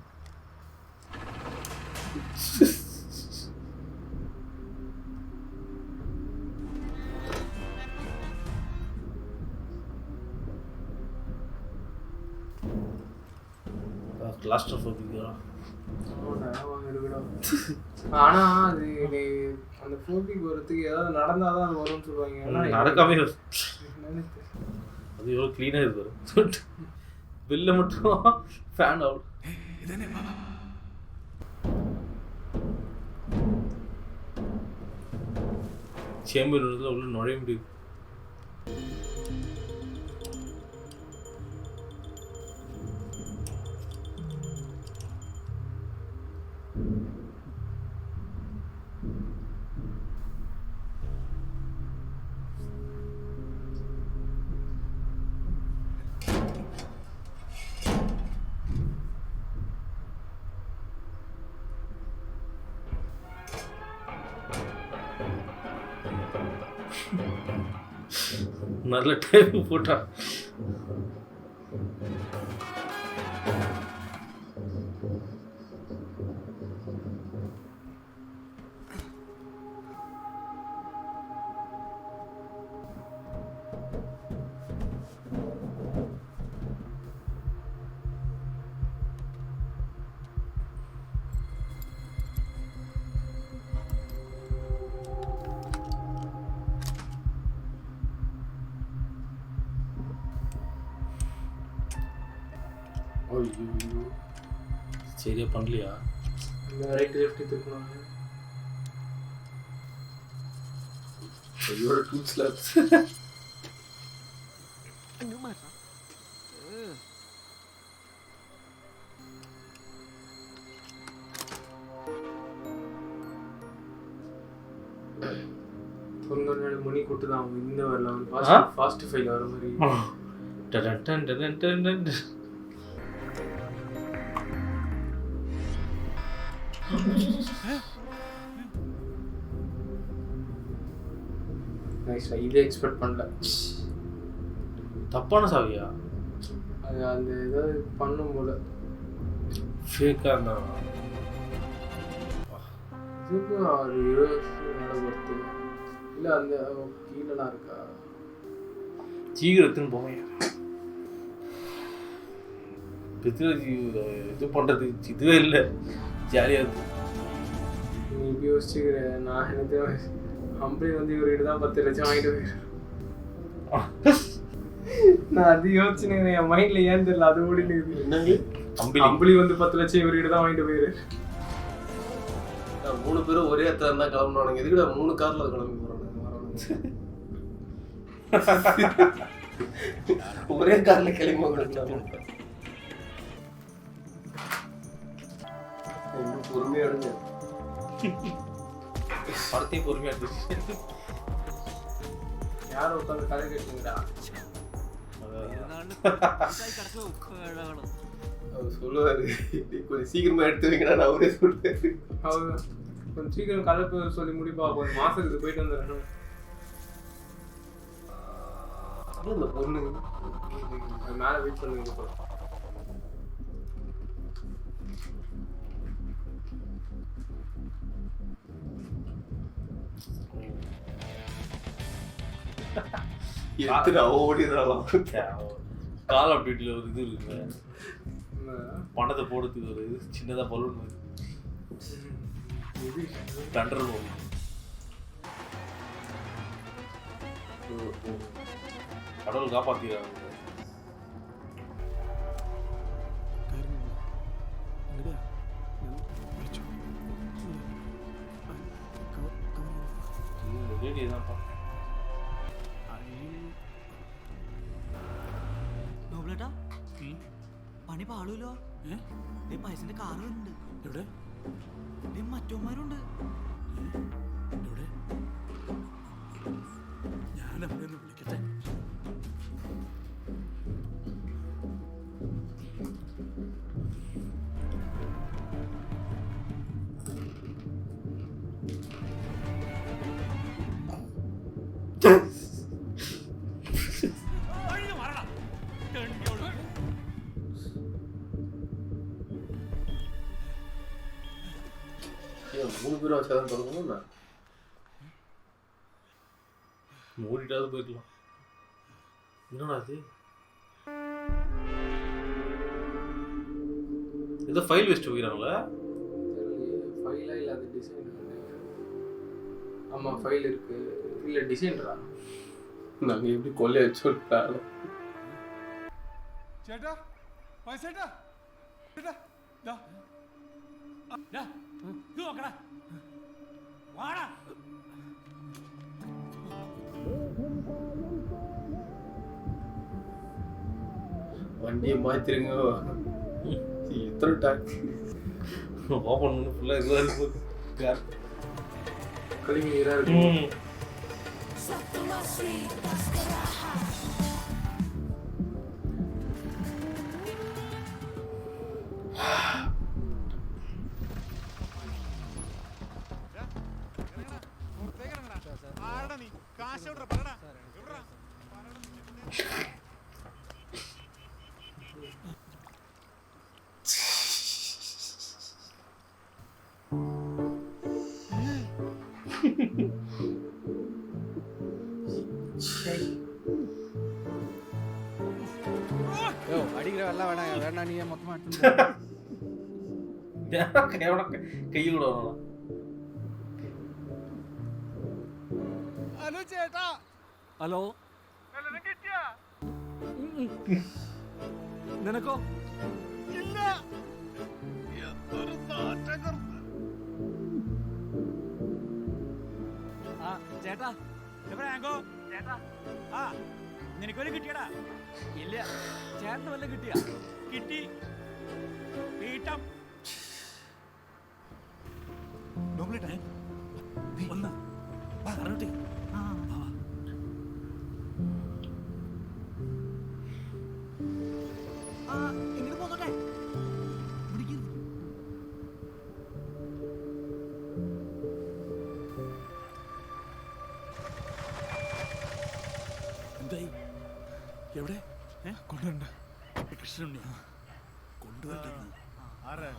கிளாஸ்ட்ரோஃபோபியா. ஆனா அது அந்த ஃபோபிக் வரதுக்கு ஏதாவது நடந்தாதான் அது வரும்னு சொல்லுவாங்க. நடக்காமே அது எவ்வளோ க்ளீனாக இருக்கு. பில்ல மட்டும் ஃபேன் அவுட். சேம்பர் உள்ள நுழைய முடியுது. நல்ல டைம் போட்டா. சரியா பண்ணலையா? ரைட் லெஃப்ட் திருப்பணும். ஐயோட டூ ஸ்லாப்ஸ். ஒரு மணி கூட்டு தான் இந்த வரலாம். ஃபாஸ்ட் ஃபைல் வர மாதிரி. Done done done done done. நைஸ்டா, இதே எக்ஸ்பெக்ட் பண்ணல. தப்பான சாவியா? அது அந்த ஏதாவது பண்ணும் போல ஃபேக்காக இருந்தா இதுக்கு ஒரு 20 நடவடிக்கை இல்லை. அந்த கீழெல்லாம் இருக்கா? சீக்கிரத்துன்னு போவேன். இது பண்ணுறது இதுவே இல்லை, ஜாலியாக இருக்கும். நீ இப்படி யோசிச்சுக்கிற. நான் எனக்கு அம்பளி வந்து இவர்கிட்ட தான் 10 லட்சம் வாங்கிட்டு போயிடுறேன். நான் அது யோசிச்சுன்னு என் மைண்டில் ஏன்னு தெரியல, அது ஓடிட்டு என்னங்க அம்பளி வந்து 10 லட்சம் இவர்கிட்ட தான் வாங்கிட்டு போயிடுறேன். 3 பேரும் ஒரே இடத்துல இருந்தா கிளம்புனானுங்க. எதுக்குடா 3 கார்ல கிளம்பி போறானுங்க? ஒரே கார்ல கிளம்பி போறானுங்க. பொறுமையா எடுங்க. படத்தையும் பொறுமையா எடுத்து யாரும் உட்காந்து கதை கேட்டுங்கடா. அவர் சொல்லுவாரு, கொஞ்சம் சீக்கிரமா எடுத்து வைங்கடா. அவரே சொல்லுவாரு, அவர் கொஞ்சம் சீக்கிரம் கதை சொல்லி முடிப்பா, கொஞ்சம் மாசத்துக்கு போயிட்டு வந்துடுறேன். அந்த பொண்ணு மேலே வெயிட் பண்ணுங்க. கால் ஆஃப் டியூட்டியில் ஒரு இது இருக்குங்க, பணத்தை போடுறதுக்கு ஒரு சின்னதாக பலூன் தண்டர் போகும். கடவுள் காப்பாற்றிடுறாங்க. ലേഡി ഏതാ നോബിളേട്ടാ പണി പാളൂലോ? പൈസന്റെ കാറുണ്ട് എവിടെ? മറ്റോന്മാരുണ്ട് എവിടെ? ഞാൻ അവിടെ ഒന്ന് വിളിക്കട്ടെ. மூடிட்டாவது போயிருக்கலாம். என்னடா அது? ஏதோ ஃபைல் வச்சுட்டு போயிடறாங்களா? ஃபைலா இல்லை, அது டிசைன். ஆமாம் ஃபைல் இருக்கு, இல்லை டிசைன்ரா. நாங்கள் எப்படி கொள்ளை வச்சுட்டாங்க. ചേട്ടാ ചേട്ടാ ചേട്ടാ ദാ ദാ ഇത് നോക്കടാ, വാടാ. வண்டியை மாத்திருங்க. எத்தனை டாக்ஸி ஓப்பன் பண்ணி ஃபுல்லாக இதுவாக இருக்கு, கழிவு நீராக இருக்கு. அடிக்கிற வெள்ளம் வேணாம் வேணா, நீ மொத்தமா കൈ കൂടെ വേണം. ഹലോ ചേട്ടാ. ഹലോ. നിനക്കോ? ഇല്ല. എന്തൊരു നാറ്റം. ആ ചേട്ടാ ഫ്രാങ്കോ ചേട്ടാ, ആ നിനക്കൊരു കിട്ടിയടാ? ഇല്ല. ചേട്ടന് വല്ല കിട്ടിയാ? കിട്ടി. വീട്ടം ഒന്ന് പറഞ്ഞിട്ടേ. എങ്ങനെ പോന്നോട്ടെ? എന്തായി? എവിടെ? കൊണ്ടുവരണ്ട. കൃഷ്ണുണ്ണിയാ കൊണ്ടുവരുന്നു. ആരാ?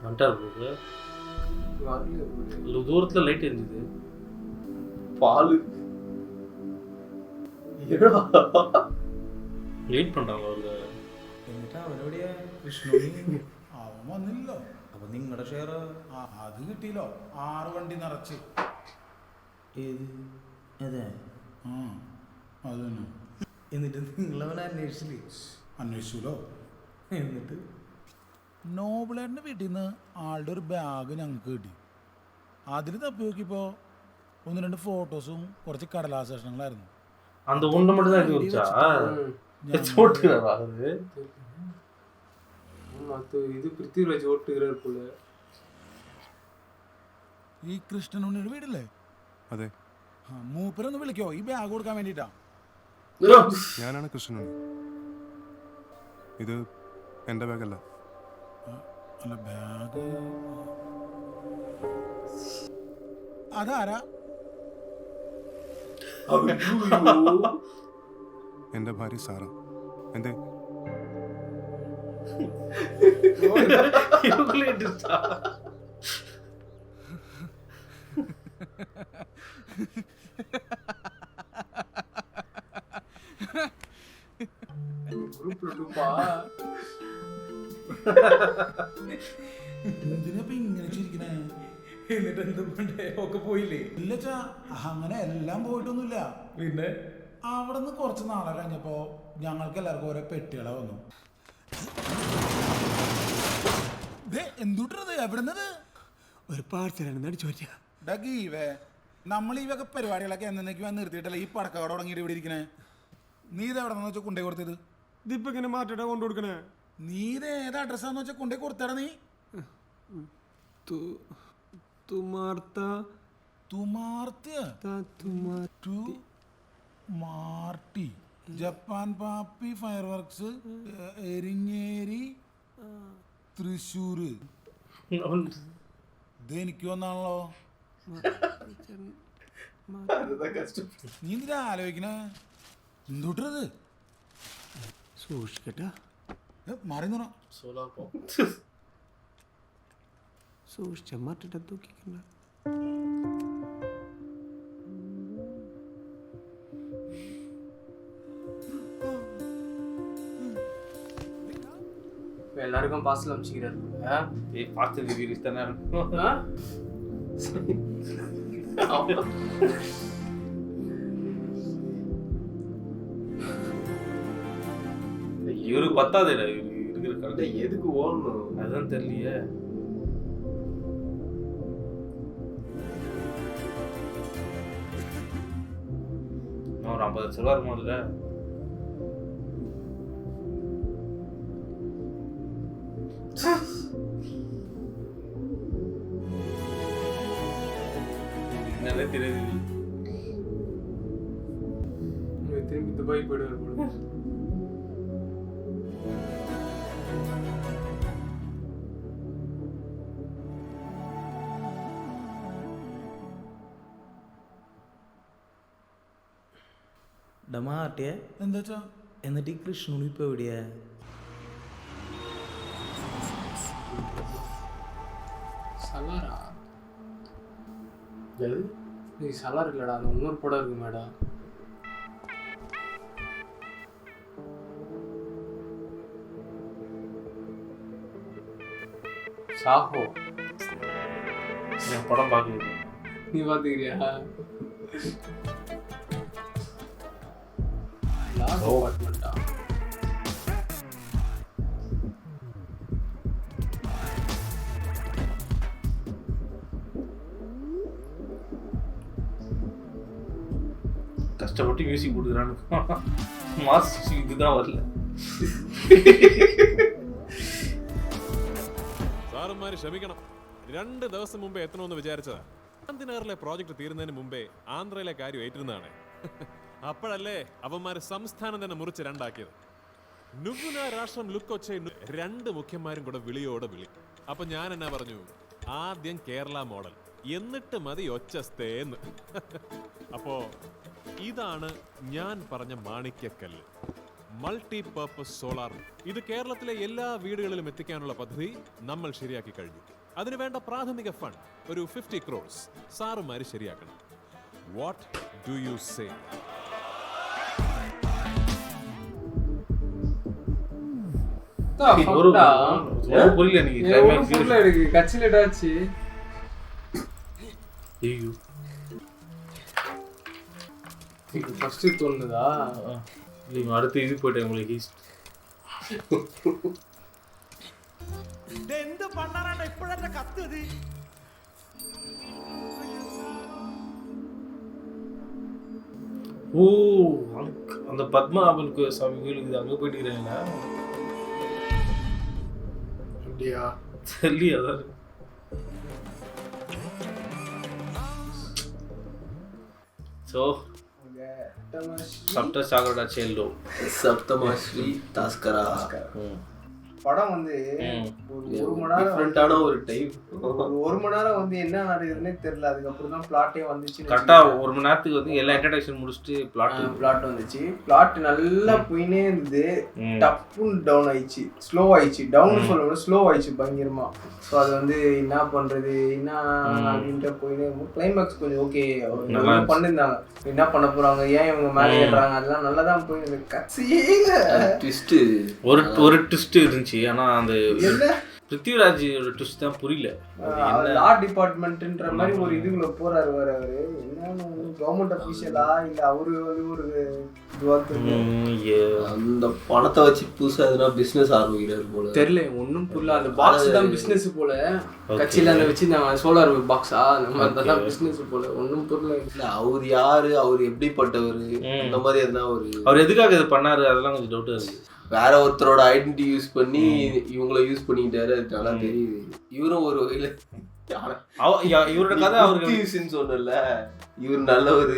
வந்துட்டார் போது. தூரத்தில் லைட் எரிஞ்சுது. பால் ലേറ്റ് പണ്ടാണല്ലോ അവര്. എന്നിട്ട് അവരോടെ കൃഷ്ണ അവൻ വന്നില്ലല്ലോ. അപ്പൊ നിങ്ങളുടെ ഷെയർ അത് കിട്ടിയല്ലോ. 6 വണ്ടി നിറച്ച്. ഏത്? അതെ, അത് തന്നെ. എന്നിട്ട് നിങ്ങളവനെ അന്വേഷിച്ചല്ലോ. എന്നിട്ട് നോബിളേട്ടൻ്റെ വീട്ടിൽ നിന്ന് ആളുടെ ഒരു ബാഗ് ഞങ്ങൾക്ക് കിട്ടി. അതിൽ തപ്പി നോക്കിയപ്പോൾ 1-2 ഫോട്ടോസും കുറച്ച് കടലാസ് കഷ്ണങ്ങളായിരുന്നു. அந்த ஒன்று மட்டும் தான் வச்சா ஓட்டுகிறாரா அது? ഇത് പൃഥ്വിരാജ് ഓട്ടുகிறார் പോല. ഈ കൃഷ്ണനുണ്ണിയുടെ വീടല്ലേ? അതെ. മൂപ്പരൊന്ന് വിളിക്കോ, ഈ ബാഗ് കൊടുക്കാൻ വേണ്ടിട്ടാ. ഞാനാണ് കൃഷ്ണനുണ്ണി. ഇത് എൻ്റെ ബാഗല്ല. അല്ല, ബാഗ് അതാരാ? എൻ്റെ ഭാര്യ സാറ. എന്തേ? இவங்களே டிஸ்டா ഗ്രൂപ്പിൽ ടൂപ്പാ എന്തിനാ ഇങ്ങനെ ചിരിക്കണേ? എന്നിട്ട് എന്ത് പണ്ടേ ഒക്കെ പോയില്ലേ? ഇല്ലച്ചാ, അങ്ങനെ എല്ലാം പോയിട്ടൊന്നുമില്ല. പിന്നെ അവിടെ നിന്ന് കുറച്ച് നാളെ കഴിഞ്ഞപ്പോ ഞങ്ങൾക്ക് എല്ലാവർക്കും ഓരോ പെട്ടികളെ വന്നു. എന്തുട്ടത്? എവിടുന്നത്? ഒരു പാഴ്സലാണ് അടിച്ചു പറ്റിയ ഗീവേ. നമ്മൾ ഈ വക പരിപാടികളൊക്കെ എന്നേക്ക് വന്ന് നിർത്തിയിട്ടല്ലേ ഈ പടക്കട തുടങ്ങിയിട്ട് ഇവിടെ ഇരിക്കണേ. നീ ഇത് എവിടെ നിന്ന് വെച്ചാൽ കൊണ്ടേ കൊടുത്തത്? ഇതിപ്പോ ഇങ്ങനെ മാറ്റിട്ടാ കൊണ്ടു കൊടുക്കണേ. നീ ഇത് ഏത് അഡ്രസ്സാന്ന് വെച്ചാൽ കൊണ്ടേ കൊടുത്തടാ. നീ മാർട്ടി ജപ്പാൻ പാപ്പി ഫയർ വർക്ക്സ് എരിഞ്ഞേരി തൃശ്ശൂര്. ഇത് എനിക്ക് വന്നാണല്ലോ. നീ എന്തിനാ ആലോചിക്കണേ? എന്തുട്ടത്? സൂക്ഷിക്കട്ടാ. മാറി നിറ സൂക്ഷിച്ച മാറ്റിട്ട് തൂക്കിക്കണ്ട. எல்லாருக்கும் பார்சல் அனுப்பிச்சிக்கிறாரு. பார்சல் டிகிரிஸ் தானே. இவரு பத்தாது இருக்கிற எதுக்கு ஓடணும் அதுதான் தெரியலையே. ஒரு 50 லட்சம் ரூபா இருக்கும் அதுல. என்னன்னே தெரியுது. திரும்பி துபாய் போயிடுவார் போல. ഡമാർട്ടിയെ എന്താ? എന്നിട്ട് ഈ കൃഷ്ണുണി ഇപ്പൊ എവിടെയാ? சலாரா? நீ சலார் இல்லடா, அந்த இன்னொரு படம் இருக்கு மேடா. சாஹோ. நான் படம் பார்க்கல. நீ பார்த்துக்கிறியா? லாஸ்ட் அபார்ட்மெண்ட்டா? கஷ்டப்பட்டு மியூசிக் கொடுக்குறானு மாஸ் இதுதான் வரல. സാറന്മാര് ക്ഷമിക്കണം. 2 ദിവസം മുമ്പേ എത്തണമെന്ന് വിചാരിച്ചതാ. ഗാന്ധിനഗറിലെ പ്രോജക്ട് തീരുന്നതിന് മുമ്പേ ആന്ധ്രയിലെ കാര്യം ഏറ്റിരുന്നതാണ്. അപ്പോഴല്ലേ അവന്മാര് സംസ്ഥാനം തന്നെ മുറിച്ച് 2 ആക്കിയത്. നുഗുന രാഷ്ട്രം ലുക്കൊച്ചെ 2 മുഖ്യന്മാരും കൂടെ വിളിയോടെ വിളി. അപ്പൊ ഞാൻ എന്നാ പറഞ്ഞു, ആദ്യം കേരള മോഡൽ, എന്നിട്ട് മതി ഒച്ചസ്തേന്ന്. അപ്പോ ഇതാണ് ഞാൻ പറഞ്ഞ മാണിക്യക്കല്ല്, മൾട്ടി പർപ്പസ് സോളാർ. ഇത് കേരളത്തിലെ എല്ലാ വീടുകളിലും എത്തിക്കാനുള്ള പദ്ധതി നമ്മൾ ശരിയാക്കി കഴിഞ്ഞു. അതിനു വേണ്ട പ്രാഥമിക ഫണ്ട് ഒരു 50 crores സാറുമാര് ശരിയാക്കണം. What do you say? புரியல நீங்க கட்சியில் ஏதாச்சு. ஃபர்ஸ்ட் தோணுதா? நீங்க அடுத்து இது போயிட்டு உங்களுக்கு എന്ത് പണ്ടാറാണ്ട ഇപ്പോഴത്തെ കത്തത്? ஓ அந்த பத்மநாபன் சாமி கோயிலுக்கு அங்க போயிட்டு இருக்கிறீங்களா? அப்படியா? தெரியல. அதான் சோ சப்த சாகரடா செல்லோ சப்தமாஸ்ரீ தாஸ்கரா. படம் வந்து ஒரு மணி நேரம் டிஃப்ரெண்டான ஒரு டைப். ஒரு மணி நேரம் வந்து என்ன நடக்குதுன்னே தெரியல. அதுக்கப்புறம் தான் பிளாட்டே வந்துச்சு. கரெக்டா ஒரு மணி நேரத்துக்கு வந்து எல்லா என்டர்டைன்மெண்ட் முடிச்சுட்டு பிளாட் வந்துச்சு. பிளாட் நல்லா போயினே இருந்தது. டப்புன்னு டவுன் ஆயிடுச்சு, ஸ்லோ ஆயிடுச்சு. டவுன் சொல்ல ஸ்லோ ஆயிடுச்சு பயங்கரமா. ஸோ அது வந்து என்ன பண்றது என்ன அப்படின்ட்டு போயினே. கிளைமேக்ஸ் கொஞ்சம் ஓகே பண்ணிருந்தாங்க. என்ன பண்ண போறாங்க, ஏன் இவங்க மேலே ஏறாங்க, அதெல்லாம் நல்லா தான் போயிருந்தது. கட்சியில ட்விஸ்ட் ஒரு ட்விஸ்ட் இருந்துச்சு. ஆனா அந்த பிருத்திவிராஜ் ட்விஸ்ட் தான் புரியல. லா டிபார்ட்மெண்ட்ன்ற மாதிரி ஒரு இதுக்குள்ள போறாரு வேற. அவரு என்னன்னு கவர்மெண்ட் அஃபீஷியலா இல்ல அவரு வந்து ஒரு அந்த பணத்தை வச்சு புதுசா எதுனா பிசினஸ் ஆரம்பிக்கிறாரு போல தெரியல. ஒன்னும் புரியல. அந்த பாக்ஸ் தான் பிசினஸ் போல. கட்சியில அந்த வச்சு சோலார் பாக்ஸா நம்ம அதெல்லாம் பிசினஸ் போல. ஒன்னும் புரியல. இல்ல அவர் யாரு, அவர் எப்படிப்பட்டவர், அந்த மாதிரி எதுனா அவர் எதுக்காக இது பண்ணாரு அதெல்லாம் கொஞ்சம் டவுட்டா இருக்கு. வேற ஒருத்தரோட ஐடென்டிட்டி யூஸ் பண்ணி இவங்களை யூஸ் பண்ணிக்கிட்டாரு. அது நல்லா தெரியுது. இவரும் ஒரு வகையில இவரோட கதை அவருக்கு யூஸ்ன்னு சொன்னல. இவர் நல்லவர்.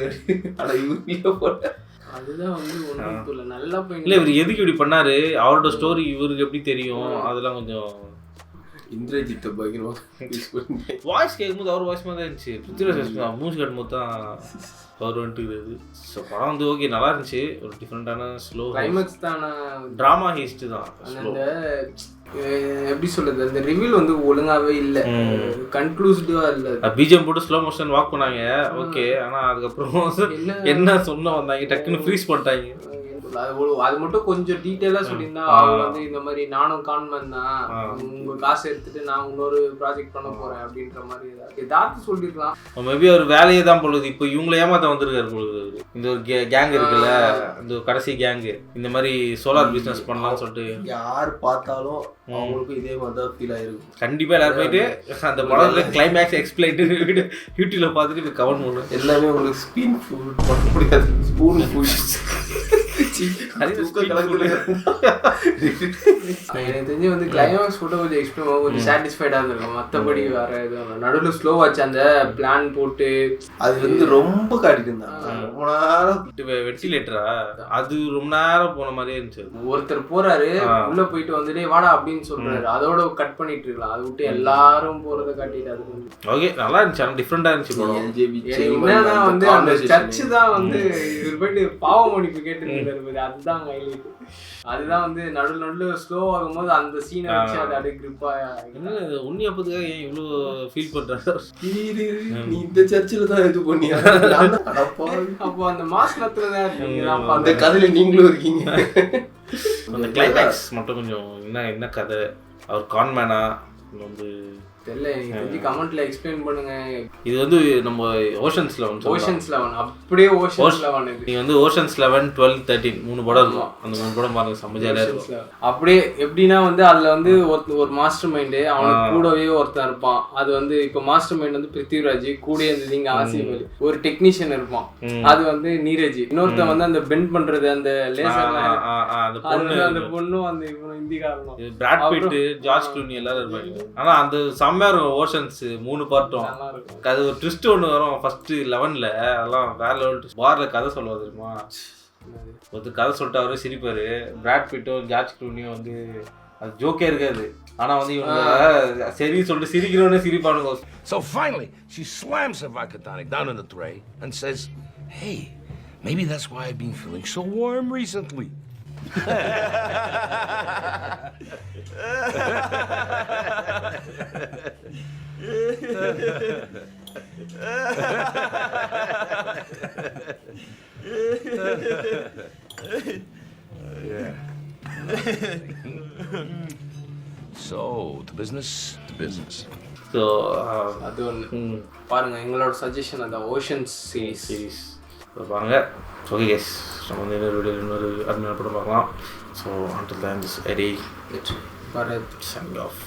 ஆனா இவரு போட்ட அதுதான் வந்து ஒன்றும் புரியல. நல்லா போய் இல்லை இவர் எதுக்கு இப்படி பண்ணாரு, அவரோட ஸ்டோரி இவருக்கு எப்படி தெரியும், அதெல்லாம் கொஞ்சம் இந்திரஜித்தை பயங்கரமாக வாய்ஸ் கேட்கும்போது அவர் வாய்ஸ் மாதிரி தான் இருந்துச்சு. பிருத்திவிராஜ் மூஞ்சி கட்டும்போது தான் அவர் வந்துட்டு. ஸோ படம் வந்து ஓகே நல்லா இருந்துச்சு. ஒரு டிஃப்ரெண்டான ஸ்லோ கிளைமேக்ஸ் தான ட்ராமா ஹிஸ்ட் தான். அந்த எப்படி சொல்றது, அந்த ரிவீல் வந்து ஒழுங்காவே இல்லை, கன்க்ளூசிவா இல்லை. பிஜிஎம் போட்டு ஸ்லோ மோஷன் வாக் பண்ணாங்க ஓகே. ஆனால் அதுக்கப்புறம் என்ன சொன்ன வந்தாங்க டக்குன்னு ஃப்ரீஸ் பண்ணிட்டாங்க. அது மட்டும் கொஞ்சம் டீட்டெயிலா சொல்லியிருந்தா அவங்க வந்து இந்த மாதிரி நானும் கான்மன் தான், உங்க காசு எடுத்துட்டு நான் இன்னொரு ப்ராஜெக்ட் பண்ண போறேன் அப்படின்ற மாதிரி ஏதாவது சொல்லிருக்கலாம். மேபி அவர் வேலையே தான் பொழுது. இப்போ இவங்களை ஏமாத்த வந்திருக்காரு பொழுது. இந்த ஒரு கேங் இருக்குல்ல, இந்த கடைசி கேங்கு இந்த மாதிரி சோலார் பிசினஸ் பண்ணலாம்னு சொல்லிட்டு யார் பார்த்தாலும் அவங்களுக்கும் இதே மாதிரி தான் ஃபீல் ஆயிருக்கும். கண்டிப்பா எல்லாரும் போயிட்டு அந்த படத்துல கிளைமேக்ஸ் எக்ஸ்பிளைன் யூடியூப்ல பார்த்துட்டு இப்போ கவர் பண்ணுவோம். எல்லாமே உங்களுக்கு ஸ்பீன் ஃபுட் பண்ண முடியாது. ஸ்பூன் ஃபுட் எனக்கு தெரிஞ்சு வந்து கிளைமேக்ஸ் போட்டு கொஞ்சம் எக்ஸ்பிளைன் கொஞ்சம் சாட்டிஸ்ஃபைடா இருக்கும். மற்றபடி வேற எதுவும் நடுவில் ஸ்லோ ஆச்சு. அந்த பிளான் போட்டு அது வந்து ரொம்ப காட்டிட்டு இருந்தாங்க. ரொம்ப நேரம் வெட்டிலேட்டரா அது ரொம்ப நேரம் போன மாதிரியே இருந்துச்சு. ஒருத்தர் போறாரு உள்ள போயிட்டு வந்துட்டே வாடா அப்படின்னு சொல்றாரு, அதோட கட் பண்ணிட்டு இருக்கலாம். அதை விட்டு எல்லாரும் போறதை காட்டிட்டு அது ஓகே நல்லா இருந்துச்சு. ஆனால் டிஃப்ரெண்டா இருந்துச்சு. என்னன்னா வந்து அந்த சர்ச்சு தான் வந்து இவர் போயிட்டு பாவ மன்னிப்பு கேட்டு அதுதான் ஹைலைட். அதுதான் வந்து நடுவில் ஸ்லோ ஆகும்போது அந்த சீனை வச்சு அது அப்படியே கிரிப்பா. என்ன உண்மையாப்பதுக்காக ஏன் இவ்வளோ ஃபீல் பண்றாரு? நீ இந்த சர்ச்சில் தான் இது பண்ணியா? அப்போ அந்த மாசத்துல தான் இருக்கீங்க, அந்த கதையில நீங்களும் இருக்கீங்க. அந்த கிளைமேக்ஸ் மட்டும் கொஞ்சம் என்ன கதை, அவர் கான்மேனா வந்து தெரியல. எனக்கு கமெண்ட்ல எக்ஸ்பிளைன் பண்ணுங்க. இது வந்து நம்ம ஓஷன்ஸ் 11 அப்படியே ஓஷன்ஸ் 11 நீ வந்து ஓஷன்ஸ் 11, 12, 13 3 படம் இருக்கும். அந்த 3 படம் பாருங்க சமஜாலியா இருக்கும். அப்படியே எப்படின்னா வந்து அதுல வந்து ஒரு மாஸ்டர் மைண்டு அவனுக்கு கூடவே ஒருத்தன் இருப்பான். அது வந்து இப்போ மாஸ்டர் மைண்ட் வந்து பிருத்திவிராஜ், கூட இருந்தது இங்க ஆசிஃப் அலி. ஒரு டெக்னீஷியன் இருப்பான், அது வந்து நீரஜ். இன்னொருத்தன் வந்து அந்த பெண்ட் பண்றது அந்த லேசர் அந்த பொண்ணும் அந்த இந்திக்காரனும் பிராட் பிட், ஜார்ஜ் க்ளூனி எல்லாரும் இருப்பாங்க. ஆனா அந்த செம்மையா இருக்கும் ஓஷன்ஸ் 3 பார்ட்டும். அது ஒரு ட்விஸ்ட் ஒன்று வரும் ஃபர்ஸ்ட் 11ல. அதெல்லாம் வேற லெவல். பார்ல கதை சொல்லுவா தெரியுமா, ஒருத்தர் கதை சொல்லிட்டு அவரே சிரிப்பாரு. பிராட் பிட்டும் ஜார்ஜ் க்ளூனியும் வந்து அது ஜோக்கே இருக்காது. ஆனா வந்து இவங்க சரி சொல்லிட்டு சிரிக்கிறவனே சிரிப்பானுங்க. So finally she slams her vodka tonic down in the tray and says, "Hey, maybe that's why I've been feeling so warm recently." So to business. So அது ஒன்று பாருங்க. எங்களோட சஜஷன் அந்த ஓஷன்ஸ் சீரீஸ் பாருங்க. ஓகே கேஸ், நம்ம வந்து இன்னொரு அருமையான படம் பார்க்கலாம். So until then this Eddie, Bharat, signing off.